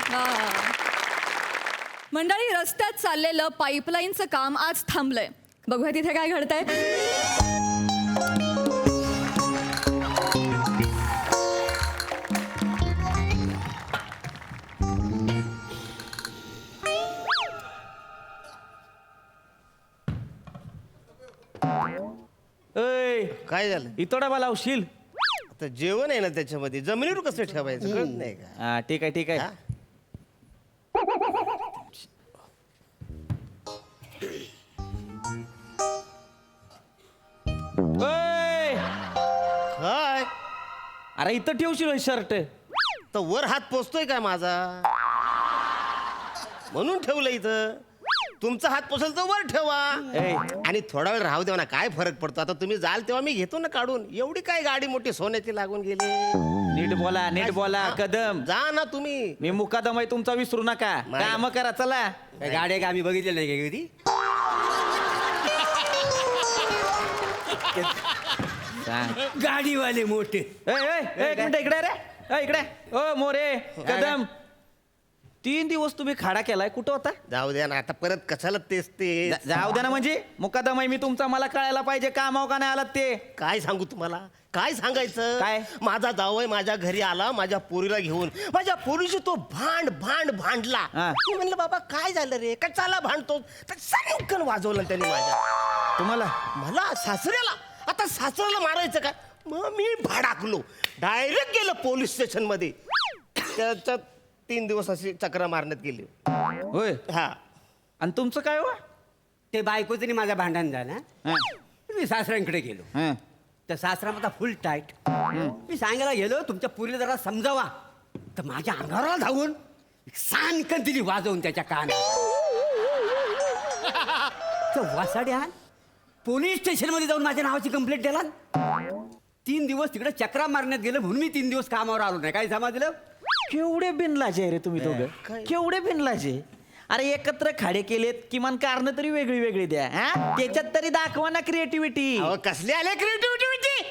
मंडळी, रस्त्यात चाललेलं पाईपलाईनचं काम आज थांबलंय. बघूया तिथे काय घडतंय. काय झालं? इतोडा मला लावशील? आता जेवण आहे ना त्याच्यामध्ये, जमिनीवर कसं ठेवायचं कळत नाही का? हा ठीक आहे, ठीक आहे. काय? अरे इथं ठेवशील शर्ट. तर वर हात पोचतोय काय माझा? म्हणून ठेवलं इथं. तुमचा हात पोचल तर वर ठेवा. आणि थोडा वेळ राहू देवा ना, काय फरक पडतो? आता तुम्ही जाल तेव्हा मी घेतो ना काढून. एवढी काय गाडी मोठी सोन्याची लागून गेली? नीट बोला, नीट बोला. कदम, जा ना तुम्ही. मी मुकादम आहे तुमचा, विसरू नका. नाही. काम करा, चला. गाडी आम्ही बघितलेली नाही का कधी? गाडीवाले मोठे. एक मिनिट इकडे रे इकडे ओ मोरे कदम 3 दिवस तुम्ही खाडा केलाय कुठं होता जाऊ द्या ना आता परत कशाला तेच ते जाऊ द्या ना म्हणजे मुकादम आहे मी तुमचा मला कळायला पाहिजे का का नाही आलात ते काय सांगू तुम्हाला काय सांगायचं काय? माझा जावई माझ्या घरी आला माझ्या पोरीला घेऊन माझ्या पोरीशी तो भांडला हा. मी म्हणलं बाबा काय झालं रे कशाला भांडतो तर सनकन वाजवलं त्यांनी माझ्या तुम्हाला मला सासऱ्याला आता सासऱ्याला मारायचं का मग मी भाडाकलो डायरेक्ट गेलो पोलीस स्टेशन मध्ये त्याच्यात 3 दिवस अशी चक्रा मारण्यात गेली होय हा आणि तुमचं काय हो ते बायकोचं आणि माझं भांडण झालं हा. मी सासऱ्यांकडे गेलो हा. तर सासरा माझा फुल टाईट मी सांगायला गेलो तुमच्या पुरीला जरा समजावा तर माझ्या अंगावर धावून सानकन दिली वाजवून त्याच्या कानात तर वासाड्या पोलीस स्टेशनमध्ये जाऊन माझ्या नावाची कंप्लेंट दिला 3 दिवस तिकडे चक्रा मारण्यात गेलं म्हणून मी 3 दिवस कामावर आलो नाही काय समजलं केवढे बिनलाजे रे तुम्ही दोघं केवढे बिनलाजे अरे एकत्र खाडे केलेत किमान कारण तरी वेगळी वेगळी द्या हा त्याच्यात तरी दाखवा ना क्रिएटिव्हिटी अहो, कसली आले क्रिएटिव्हिटी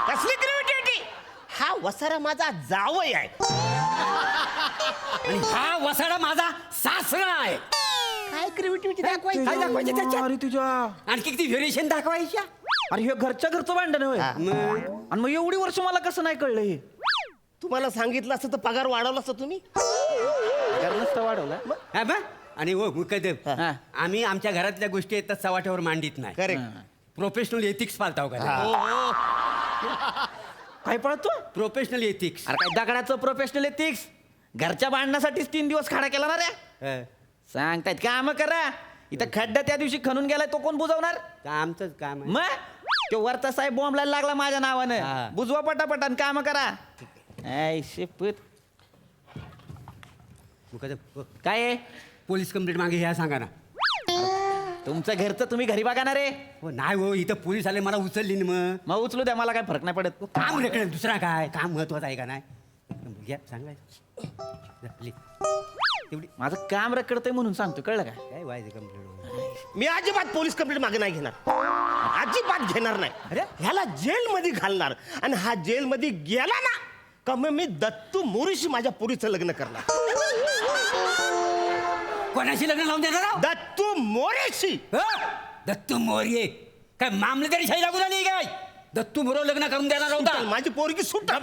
कसली क्रिएटिव्हिटी हा वसारा माझा जावई आहे आणि हा वसाडा माझा सासरा आहे काय क्रिएटिव्हिटी दाखवायची काय दाखवायचं त्याच्यात? अरे तुझ्या आणखी किती व्हेरिएशन दाखवायच्या अरे हे घरच्या घरचं भांडण होय आणि मग एवढी वर्ष मला कसं नाही कळलं हे तुम्हाला सांगितलं असतं तर पगार वाढवला असता तुम्ही वाढवला हा बा? आणि हो मुकदम हा. आम्ही आमच्या घरातल्या गोष्टी येतात चव्हाट्यावर मांडीत नाही करेक्ट प्रोफेशनल एथिक्स पाळताव का काय पळतो प्रोफेशनल एथिक्स अरे काय दगडाचं प्रोफेशनल एथिक्स घरच्या भांडणासाठीच 3 दिवस खाडा केला ना रे सांगतायत काम करा इथं खड्डा त्या दिवशी खणून गेलाय तो कोण बुजवणार आमचंच काम आहे मग तो वरचा साहेब बॉम्बला लागला माझ्या हा. नावानं बुजवा पटापटान काम करा ऐ शिपत मुकदम हो. काय आहे? पोलीस कंप्लेंट मागे ह्या सांगा ना तुमचं घरचं तुम्ही घरी बघा ना रे हो नाही हो इथं पोलीस आले मला उचलली ना मग उचलू द्या मला काय फरक नाही पडत काम रेकडे दुसरा काय काम महत्वाचं आहे का नाही घ्या सांगायचं तेवढी माझं काम रखडतंय म्हणून सांगतो कळलं का काय व्हायचं कंप्लेंट मी अजिबात पोलीस कंप्लेंट मागे नाही घेणार अजिबात घेणार नाही अरे? ह्याला जेलमध्ये घालणार आणि हा जेलमध्ये गेला ना का मग मी दत्तू मोरीशी माझ्या पुरीचं लग्न करणार कोणाशी लग्न लावून देणार आहो? दत्तू मोरेशी दत्तू मोर्ये काय मामलेदारी शाही लागून आली काय दत्तू मोर लग्न करून देणार होता माझी पोरगी सुटणार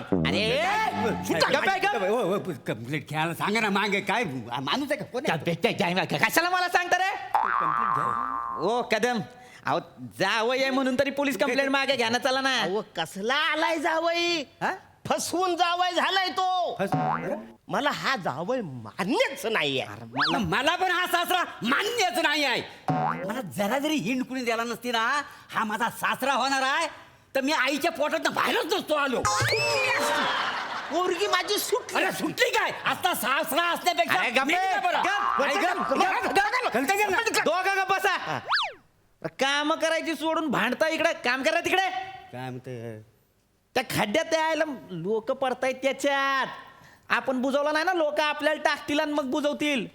कंप्लेंट घ्यायला सांगा ना मागे काय माणूस आहे का कोण आहे? कशाला मला सांगता रे ओ कदम अहो जावं आहे म्हणून तरी पोलीस कंप्लेंट मागे घ्या ना चला ना अहो कसला आलाय जावई फसवून जावय झालाय तो मला हा जावय मान्यच नाहीये मला पण हा सासरा मान्यच नाही आहे मला जरा जरी हिंड कुणी द्यायला नसती ना हा माझा सासरा होणार आहे तर मी आईच्या पोटात बाहेरच नसतो आलो पोरगी माझी सुटली अरे सुटली काय आता सासरा असण्यापेक्षा अरे गप्प मी आहे. का बरं? गप्प. आई गप्प. कळतं का ना? दोघं का बसा काम करायची सोडून भांडता इकडे काम करा तिकडे काय म्हणते त्या खड्ड्यात यायला लोक पडतायत त्याच्यात आपण बुजवला नाही ना लोक आपल्याला टाकतील आणि मग बुजवतील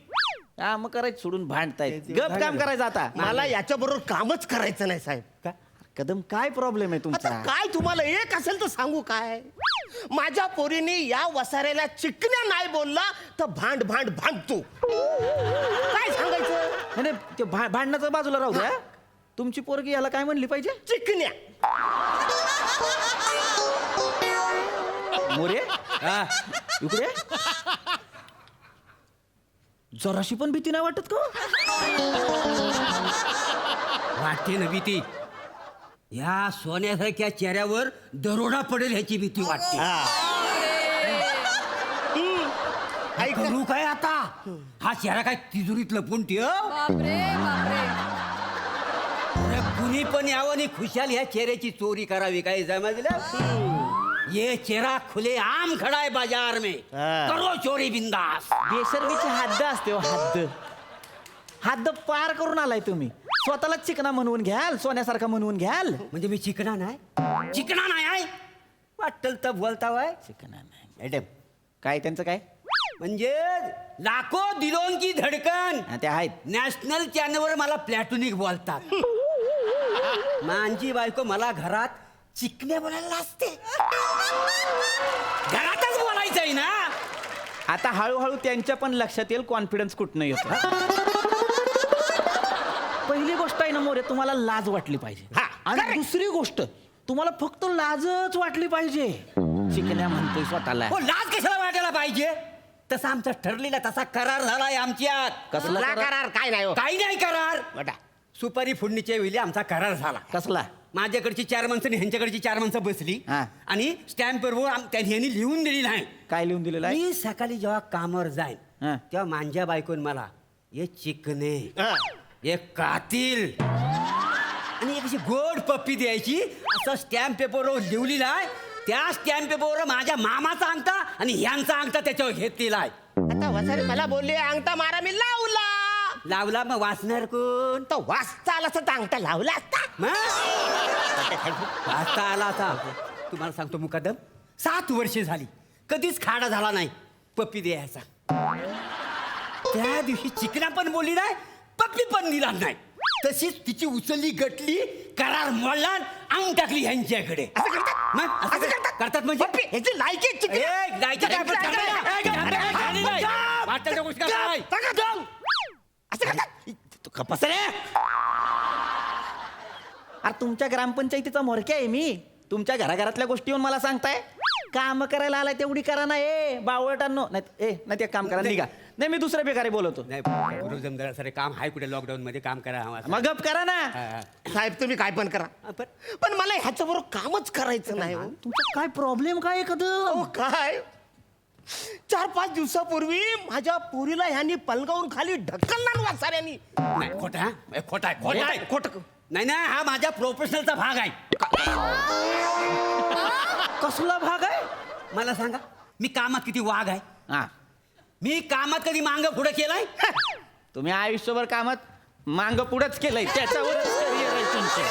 काम करायचं सोडून भांडतायत गप काम करायचं आता मला याच्या बरोबर कामच करायचं नाही साहेब कदम काय प्रॉब्लेम आहे आता तुमचा काय तुम्हाला एक असेल तर सांगू काय माझ्या पोरीने या वसाऱ्याला चिकण्या नाही बोलला तर भांड भांड भांडतो काय सांगायचं नाही, नाही, ते भांडणाचं बाजूला राहू द्या तुमची पोरगी याला काय म्हणली पाहिजे चिकण्या मोरे इकडे जराशी पण भीती नाही वाटत का वाटते ना भीती या सोन्यासारख्या चेहऱ्यावर दरोडा पडेल ह्याची भीती वाटते करू काय आता हा चेहरा काय तिजोरीत लपून ठेव बापरे बापरे अरे कुणी पण यावं आणि खुशाल ह्या चेहऱ्याची चोरी करावी काय समजलं ये चेहरा खुले आम खड़ा है बाजार में करो चोरी बिंदास बेशर्मीची हद्द असते हो, हद्द हद्द पार करून आलाय तुम्ही स्वतःला चिकना म्हणून घ्याल सोन्यासारखा म्हणून घ्याल म्हणजे मी चिकना नाही आहे वाटल तर बोलता वय चिकना नाही मॅडम काय त्यांचं काय म्हणजे लाखो दिलों की धडकन हा, ते आहेत नॅशनल चॅनलवर मला प्लॅटोनिक बोलतात माझी बायको मला घरात चिकण्या बोलायला असते. घरातच बोलायचं आहे ना. आता हळूहळू त्यांच्या पण लक्षात येईल कॉन्फिडन्स कुठनं येतो. पहिली गोष्ट आहे ना मोरे, तुम्हाला लाज वाटली पाहिजे. हा, आणि correct. दुसरी गोष्ट, तुम्हाला फक्त लाजच वाटली पाहिजे. शिकण्या म्हणतोय स्वतःला. हो, लाज कशाला वाटायला पाहिजे? तसा आमचा ठरलेला तसा करार झालाय आमच्यात. कसला कसला करार? करार काय नाही हो काही नाही करार. बेटा. सुपारी फोडणीच्या वेळी आमचा करार झाला. कसला? माझ्याकडची 4 माणसं आणि ह्यांच्याकडची 4 माणसं बसली हा. आणि स्टॅम्पवर त्यांनी लिहून दिली नाही. काय लिहून दिलेलं आहे? मी सकाळी जेव्हा कामावर जाईन हा. तेव्हा माझ्या बायकोन मला हे चिकने, हा. एक कातील आणि एक अशी गोड पप्पी द्यायची. असं स्टॅम्प पेपरवर लिहिलेलं आहे. त्या स्टॅम्प पेपरवर माझ्या मामाचा अंगठा आणि ह्यांचा अंगठा त्याच्यावर घेतलेला आहे. आता वसारे मला बोलले अंगठा मारा, मी लावला. लावला मग वाचणार कोण? तो वाचता आला असता अंगठा लावला असता. वाचता आला आता. तुम्हाला सांगतो मुकादम, 7 वर्षे झाली कधीच खाडा झाला नाही पप्पी द्यायचा. त्या दिवशी चिकना पण बोलली नाही, पप्पी पण दिला नाही. तशीच तिची उचलली गटली, करार मोडला, अंग टाकली ह्यांच्याकडे. मग असं करतात म्हणजे ह्याची लायकी आहे चिकनी. गायच्या काय पण चाललंय ना? झाली नाही. वाटेलच्या गोष्टी करत नाही. असं करतात. तू कपास रे. अरे तुमच्या ग्रामपंचायतीचा मोरक्या आहे मी. तुमच्या घराघरातल्या गोष्टी येऊन मला सांगताय. काम करायला आलाय तेवढी करा ना. बावळटांनो. नाही ते काम करा, निघा. नाही, मी दुसऱ्या बेकारी बोलवतो. नाही जमदार सर, काम आहे कुठे लॉकडाऊन मध्ये काम करा. मग गप करा ना. साहेब तुम्ही काय पण करा, पण मला ह्याच्याबरोबर कामच करायचं नाही हो. तुमचा काय प्रॉब्लेम काय कदम? अहो, काय 4-5 दिवसापूर्वी माझ्या पोरीला ह्यांनी पलंगावरून खाली ढकलला वासाऱ्यांनी. नाही खोटा खोटा नाही नाही, हा माझ्या प्रोफेशनलचा भाग आहे. कसला भाग आहे? मला सांगा, मी कामात किती वाघ आहे? हा, मी कामात कधी मांग पुढे केलाय? तुम्ही आयुष्यभर कामात मांग पुढेच केलंय, त्याच्यावरच career आहे तुमचं.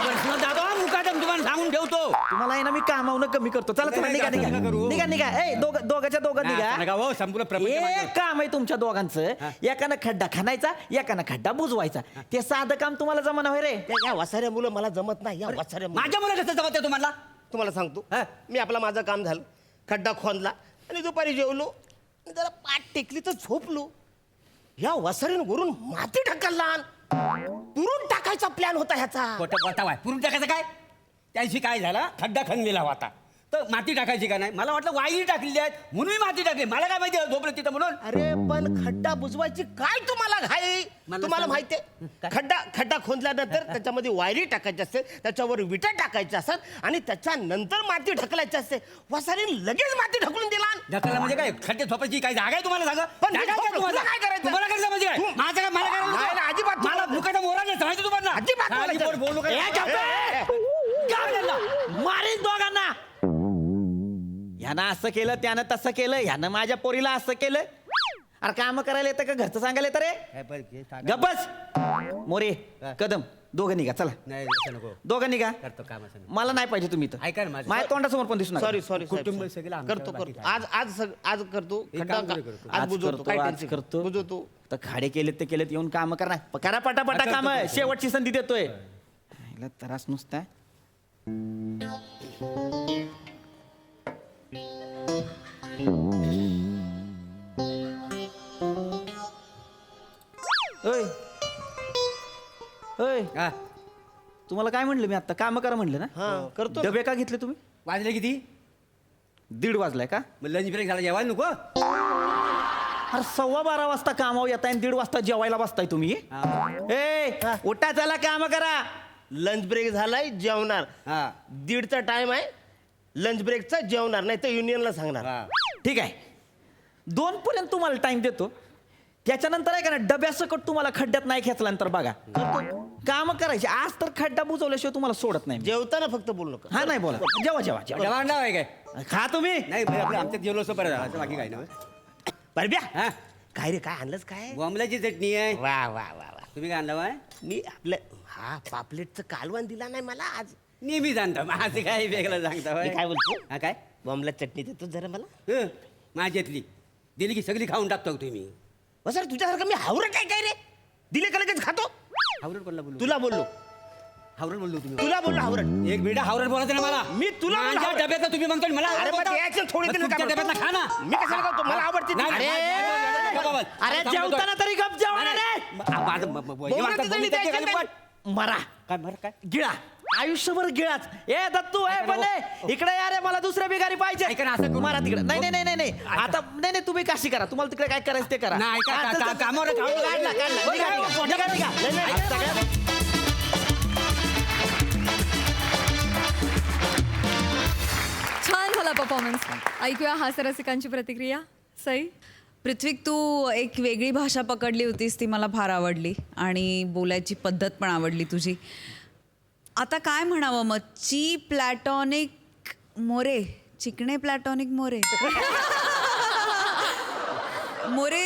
प्रश्न दादा मुकादम तुम्हाला सांगून ठेवतो. तुम्हाला आहे ना, मी कामावून कमी करतो. चला चला, निघा निघा निघा निघा. दोघाच्या दोघं निघा. हो संपूर्ण प्रपंच एक काम आहे तुमच्या दोघांचं. एकानं खड्डा खणायचा, एकानं खड्डा बुजवायचा. ते साधं काम तुम्हाला जमना होय रे. या वसाऱ्या मुलं मला जमत नाही. या वसाऱ्या मुलं. माझ्या मुलं कसं जमत आहे तुम्हाला? तुम्हाला सांगतो, हा. मी माझं काम झालं, खड्डा खोदला आणि दुपारी जेवलो, आणि जरा पाठ टेकली तर झोपलो. या वसाऱ्यांवरून माती ढकलला. पुरून टाकायचा प्लॅन होता ह्याचा. खोटं बतावाय पुरून टाकायचं काय? त्याशी काय झाला, खड्डा खणलेला होता तर माती टाकायची का नाही? मला वाटलं वायरी टाकलेली आहेत म्हणून मी माती टाकली. मला काय माहिती झोपलं तिथं म्हणून. अरे पण खड्डा बुजवायची काय तुम्हाला घाई? मला तुम्हाला सांग. माहितीये, खड्डा खोदल्यानंतर त्याच्यामध्ये वायरी टाकायची असते, त्याच्यावर विटा टाकायच्या असतात आणि त्याच्यानंतर माती ढकलायची असते. वसारीने लगेच माती ढकलून दिला. ढकलला म्हणजे काय? खड्डे झोपायची काय जागा आहे तुम्हाला? सांगा. पण मी जागा आहे का झोपलो, तुम्हाला? तुला काय करायचं? तुम्हाला काय समजलं काय? तू- माझं काय? मला काय नाही, करायचं? नाही, अजिबात मला मुकादम ओरडले सांगायचं तुम्हाला. अजिबात खाली बोलायचं. बोट बोलू नका. मारीन दोघांना. ह्यानं असं केलं, त्यानं तसं केलं, ह्यानं माझ्या पोरीला असं केलं. अरे काम करायला येतं का घरचं सांगायला येतं रे? गप्पच मोरे कदम, दोघं निघा. चला नाही असं नको. दोघं निघा. करतो काम असं नको. मला नाही पाहिजे तुम्ही इथं. ऐका ना माझं. माझ्या तोंडासमोर पण दिसू नका. सॉरी कुटुंब सगळं आमच्यावर करतो बाकी करतो. काय? आज करतो. एक खड्डा काम करू, करतो. आज आज बुजवतो. करतो, काय आज टेन्शन? करतो. बुजवतो. तर खाडे केलेत ते केलेत, येऊन काम करा. करा पटापटा करतो, काम. करतो. शेवटची संधी देतोय. ह्याला त्रास नुसता. ओय ओय, हा, तुम्हाला काय म्हणलं मी आता? काम करा म्हणलं ना. हा करतो. डबे का घेतले तुम्ही? वाजले किती? 1:30 वाजलाय का? मग लंच ब्रेक झाला, जेवायला नको? अरे 12:15 वाजता कामावर येताय आणि 1:30 वाजता जेवायला बसताय तुम्ही. उठा, चला काम करा. लंच ब्रेक झालाय, जेवणार. हा. 1:30चा टाइम आहे. लंच ब्रेकचा जेवणार, नाही तर युनियनला सांगणार. हा. ठीक आहे, 2 पर्यंत तुम्हाला टाइम देतो. त्याच्यानंतर आहे का ना, डब्यासकट तुम्हाला खड्ड्यात नाही खेचल्यानंतर बघा. काम करायचे. आज तर खड्डा बुजवल्याशिवाय तुम्हाला सोडत नाही. जेवताना फक्त बोलू नका. हा नाही बोला. जेवा जेवा जेवा. जेवण नाव आहे काय? खा तुम्ही. नाही आपलं आमच्यात जेवलो असं बरं झालं, बाकी काय ना. परब्या, हा, काय रे, काय आणलंच काय? बॉम्बलाची चटणी आहे. वा वा वा वा. तुम्ही काय आणलं बाय? मी आपलं पापलेटचं कालवण दिला नाही मला आज. नेहमी जाणता माझं काय वेगळं सांगता मी काय बोलतो? हा काय? बॉम्बला चटणी देतो जरा मला. हं, माझ्यातली दिली की सगळी खाऊन टाकतो तुम्ही. सर तुझ्यासारखं मी हावरं काय काय रे? दिले का लगेच हावरट कोणला बोलू तुला बोललो हावरट बोललो तुम्ही तुला बोललो हावरट एक बिडा हावरट बोलायचं ना मला मी तुला बोललो माझ्या हावरट. डब्यातलं तुम्ही म्हणतो मला अरे हावरट मग बोलता. reaction थोडी मग तरी तुमच्या नका डब्यातला खा ना मी कशाला करतो मला आवडते ती. नाही, अरे नाही, नाही, बाबा. अरे आता जेवताना तरी गप जेवण रे बोलण्याचं तरी द्यायचं काय? मरा काय बरं काय गिळा आयुष्यभर गिळाच ए दत्तू ए बने इकडे या रे मला दुसऱ्या बिगारी पाहिजे ऐका ना, असं करू मारा तिकडे नका. नाही नाही नाही नाही आता नाही नाही तुम्ही काशी करा तुम्हाला तिकडे काय करायचं ते करा नाही, का- हा, का- चल, का- चल, कामावर आहे, चल. कामावर. काढला, काढला. निघा, निघा, निघा, निघा. नाही, नाही, सगळ्या- छान झाला परफॉर्मन्स. ऐकूया हास्यरसिकांची प्रतिक्रिया. सई. पृथ्वीक, तू एक वेगळी भाषा पकडली होतीस, ती मला फार आवडली आणि बोलायची पद्धत पण आवडली तुझी. आता काय म्हणावं मग, प्लॅटॉनिक मोरे, चिकणे प्लॅटॉनिक मोरे मोरे,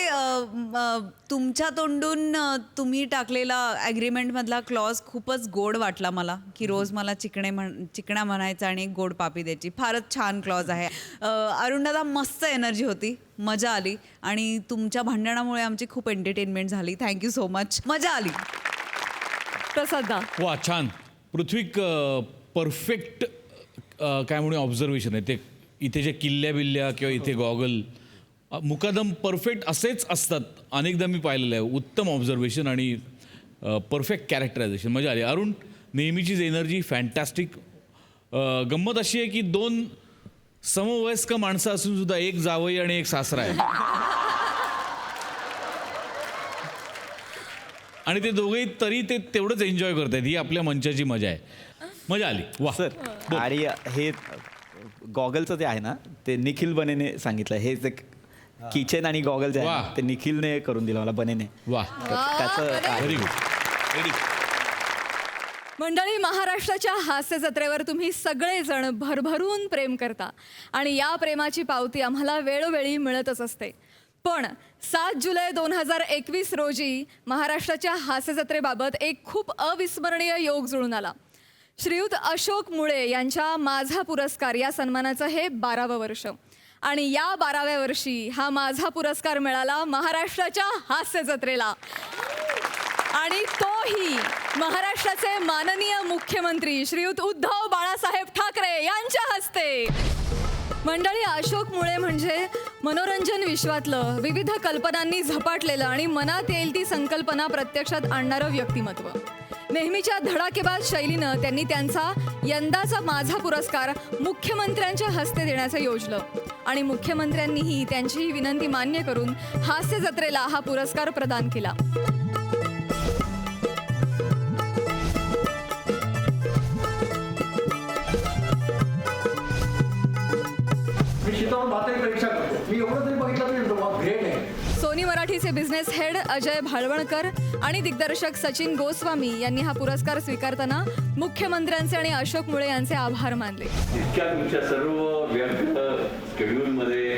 तुमच्या तोंडून तुम्ही टाकलेला ॲग्रीमेंटमधला क्लॉज खूपच गोड वाटला मला, की रोज मला चिकण्या म्हणायचं आणि एक गोड पापी द्यायची. फारच छान क्लॉज आहे. अरुणदादा, मस्त एनर्जी होती, मजा आली आणि तुमच्या भांडणामुळे आमची खूप एंटरटेनमेंट झाली. थँक्यू सो मच, मजा आली. प्रसादा. वा छान. पृथ्वीक परफेक्ट काय म्हणून ऑब्झर्वेशन आहे ते. इथे जे किल्ल्या बिल्ल्या किंवा इथे गॉगल मुकादम परफेक्ट असेच असतात. अनेकदा मी पाहिलेलं आहे. उत्तम ऑब्झर्वेशन आणि परफेक्ट कॅरेक्टरायझेशन. मजा आली. अरुण, नेहमीचीच एनर्जी फॅन्टॅस्टिक. गंमत अशी आहे की 2 समवयस्क माणसं असून सुद्धा एक जावई आणि एक सासरा आहे आणि ते दोघेही तरी ते तेवढंच एन्जॉय करतायत. ही आपल्या मंचाची मजा आहे. मजा आली. वा सर. आणि हे गॉगलचं जे आहे ना, ते निखिल बनेने सांगितलं. हे जे किचन आणि गॉगल जे आहे वा. ना, ते निखिलने करून दिलं मला, बनेने. वा त्याचं व्हेरी गुड. रेडी. मंडळी, महाराष्ट्राच्या हास्य जत्रेवर तुम्ही सगळेजण भरभरून प्रेम करता आणि या प्रेमाची पावती आम्हाला वेळोवेळी मिळतच असते. पण 7 जुलै 2021 रोजी महाराष्ट्राच्या हास्य जत्रेबाबत एक खूप अविस्मरणीय योग जुळून आला. श्रीयुत अशोक मुळे यांच्या माझा पुरस्कार या सन्मानाचं हे 12वं वर्ष आणि या 12व्या वर्षी हा माझा पुरस्कार मिळाला महाराष्ट्राच्या हास्य जत्रेला आणि तोही महाराष्ट्राचे माननीय मुख्यमंत्री श्रीयुत उद्धव बाळासाहेब ठाकरे यांच्या हस्ते. मंडळी, अशोक मुळे म्हणजे मनोरंजन विश्वातलं विविध कल्पनांनी झपाटलेलं आणि मनात येईल ती संकल्पना प्रत्यक्षात आणणारं व्यक्तिमत्व. नेहमीच्या धडाकेबाज शैलीनं त्यांनी त्यांचा यंदाचा माझा पुरस्कार मुख्यमंत्र्यांच्या हस्ते देण्याचं योजलं आणि मुख्यमंत्र्यांनीही त्यांची ही विनंती मान्य करून हास्य जत्रेला हा पुरस्कार प्रदान केला. सोनी मराठीचे बिझनेस हेड अजय भाळवणकर आणि दिग्दर्शक सचिन गोस्वामी यांनी हा पुरस्कार स्वीकारताना मुख्यमंत्र्यांचे आणि अशोक मुळे यांचे आभार मानले. इतक्या तुमच्या सर्व व्यस्त शेड्यूलमध्ये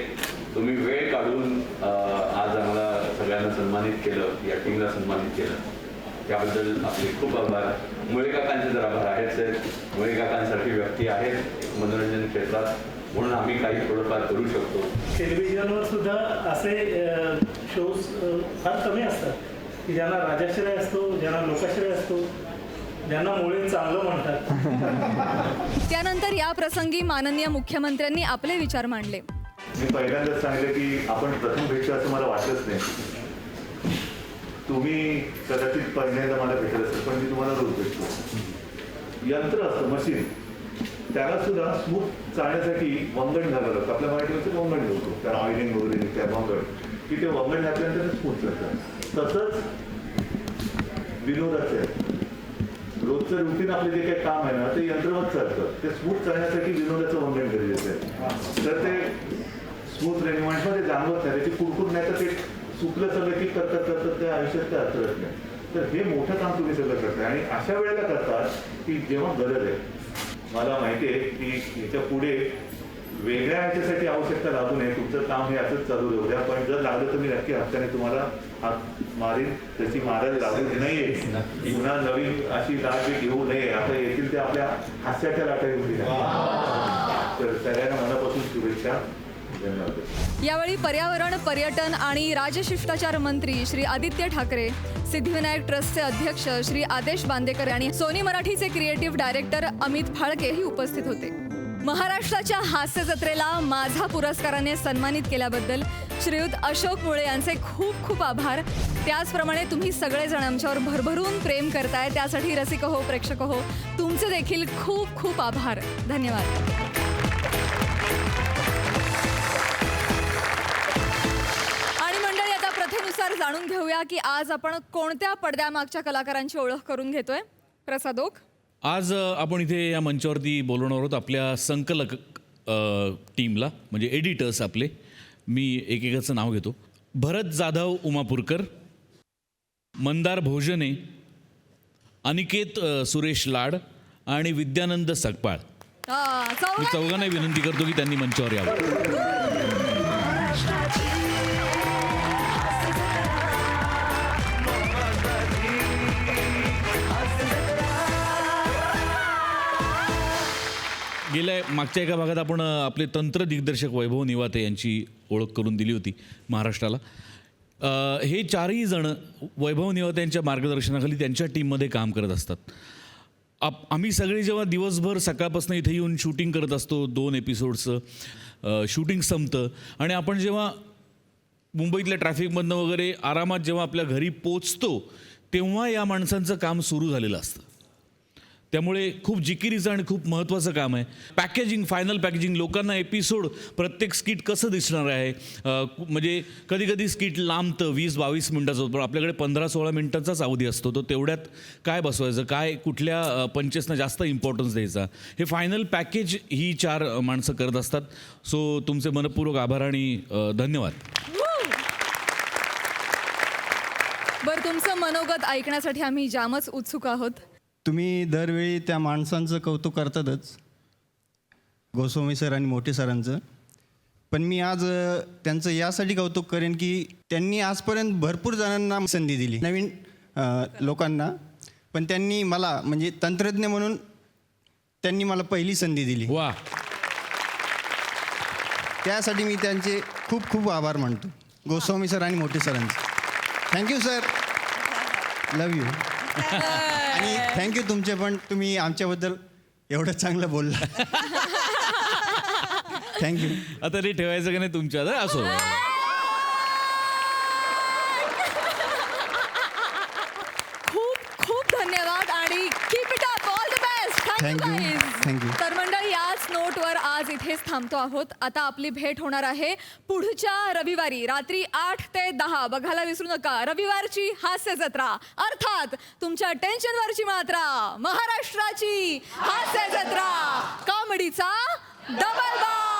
तुम्ही वेळ काढून आज आम्हाला सगळ्यांना सन्मानित केलं, या टीमला सन्मानित केलं, त्याबद्दल आपले खूप आभार. मुळे काकांचे जर आभार आहेच. मुळे काकांसारखी व्यक्ती आहेत मनोरंजन क्षेत्रात, म्हणून आम्ही काही थोडंफार करू शकतो. टेलिव्हिजनवर सुद्धा असे शोज फार कमी असतात की ज्यांना राजाश्रय असतो, ज्यांना लोकाश्रय असतो, ज्यांना मुळे चांगलं म्हणतात. त्यानंतर या प्रसंगी माननीय मुख्यमंत्र्यांनी आपले विचार मांडले. मी पहिल्यांदाच सांगितलं की आपण प्रथम भेटतो असं मला वाटलंच नाही. तुम्ही कदाचित पहिल्यांदा मला भेटत असेल, पण मी तुम्हाला रोज भेटतो. यंत्र असतं, मशीन, त्याला सुद्धा स्मूथ चालण्यासाठी वंगण घालावं लागतं. आपल्या मराठीमध्ये वंगण होतो, त्याला ऑइलिंग वगैरे त्या वंगण, की ते वंगण घातल्यानंतर स्मूथ चालतं. तसंच विनोदाचं आहे. रोजचं रुटीन आपले जे काही काम आहे ना, ते यंत्रवत चालतं. ते स्मूथ चालण्यासाठी विनोदाचं वंगण गरजेचं आहे. तर ते स्मूथ रेग्युमेंटमध्ये जाणवत नाही, त्याची कुडकुड नाही, तर ते चुकलं सगळं की करतात त्या आयुष्यात ते अडचणत नाही. तर हे मोठं काम तुम्ही सगळं करताय आणि अशा वेळेला करतात की जेव्हा गरज आहे. मला माहिती आहे की याच्या पुढे वेगळ्या ह्याच्यासाठी आवश्यकता लागू नये. तुमचं काम हे असंच चालू राहू द्या, पण जर लागलं तर मी नक्की हप्त्याने तुम्हाला हात मारीन. तशी मारायला लागू नाहीये. पुन्हा नवीन अशी लाट घेऊ नये. आता येतील ते आपल्या हास्याच्या लाटा येऊ दिल्या. तर सगळ्यांना मनापासून शुभेच्छा. धन्यवाद. यावेळी पर्यावरण, पर्यटन आणि राजशिष्टाचार मंत्री श्री आदित्य ठाकरे, सिद्धिविनायक ट्रस्टचे अध्यक्ष श्री आदेश बांदेकर आणि सोनी मराठीचे क्रिएटिव्ह डायरेक्टर अमित फाळकेही उपस्थित होते. महाराष्ट्राच्या हास्य जत्रेला माझा पुरस्काराने सन्मानित केल्याबद्दल श्रीयुत अशोक मुळे यांचे खूप खूप आभार. त्याचप्रमाणे तुम्ही सगळेजण आमच्यावर भरभरून प्रेम करताय त्यासाठी रसिक हो, प्रेक्षक हो, तुमचे देखील खूप खूप आभार. धन्यवाद. आणि मंडळी, आता प्रथेनुसार जाणून घेऊया की आज आपण कोणत्या पडद्यामागच्या कलाकारांची ओळख करून घेतोय. प्रसाद ओक. आज आपण इथे या मंचावरती बोलवणार आहोत आपल्या संकलक टीमला, म्हणजे एडिटर्स आपले. मी एकेकाचं नाव घेतो. भरत जाधव उमापूरकर, मंदार भोजने, अनिकेत सुरेश लाड आणि विद्यानंद सकपाळ. मी चौघांना विनंती करतो की त्यांनी मंचावर यावं. गेल्या मागच्या एका भागात आपण आपले तंत्र दिग्दर्शक वैभव निवाते यांची ओळख करून दिली होती महाराष्ट्राला. हे चारही जण वैभव निवाते यांच्या मार्गदर्शनाखाली त्यांच्या टीममध्ये काम करत असतात. आम्ही सगळे जेव्हा दिवसभर सकाळपासून इथे येऊन शूटिंग करत असतो, 2 एपिसोडचं शूटिंग संपतं आणि आपण जेव्हा मुंबईतल्या ट्रॅफिकमधनं वगैरे आरामात जेव्हा आपल्या घरी पोचतो तेव्हा या माणसांचं काम सुरू झालेलं असतं. त्यामुळे खूप जिकिरीचं आणि खूप महत्त्वाचं काम आहे. पॅकेजिंग, फायनल पॅकेजिंग, लोकांना एपिसोड प्रत्येक स्किट कसं दिसणार आहे. म्हणजे कधी कधी स्किट लांबतं 20-22 मिनटाचं होतं, पण आपल्याकडे 15-16 मिनटाचाच अवधी असतो. तो तेवढ्यात काय बसवायचं, काय कुठल्या पंचेसना जास्त इम्पॉर्टन्स द्यायचा, हे फायनल पॅकेज ही 4 माणसं करत असतात. सो तुमचे मनपूर्वक आभार आणि धन्यवाद. बरं, तुमचं मनोगत ऐकण्यासाठी आम्ही जामच उत्सुक आहोत. तुम्ही दरवेळी त्या माणसांचं कौतुक करतातच, गोस्वामी सर आणि मोठे सरांचं, पण मी आज त्यांचं यासाठी कौतुक करेन की त्यांनी आजपर्यंत भरपूर जणांना संधी दिली, नवीन लोकांना, पण त्यांनी मला म्हणजे तंत्रज्ञ म्हणून त्यांनी मला पहिली संधी दिली. वा. त्यासाठी मी त्यांचे खूप खूप आभार मानतो, गोस्वामी सर आणि मोठे सरांचे. Thank you sir, love you. आणि थँक्यू तुमचे पण, तुम्ही आमच्याबद्दल एवढं चांगलं बोलला. थँक्यू. आता ते ठेवायचं का नाही तुमच्या असो. खूप खूप धन्यवाद आणि keep it up, all the best. Thank you. Thank you. तर मंडळी, याच नोटवर आज इथेच थांबतो आहोत. आता आपली भेट होणार आहे पुढच्या रविवारी रात्री 8 ते 10. बघायला विसरू नका, रविवारची हास्य जत्रा, अर्थात तुमच्या टेन्शनवरची मात्रा, महाराष्ट्राची हास्य जत्रा, कॉमेडीचा डबल बार.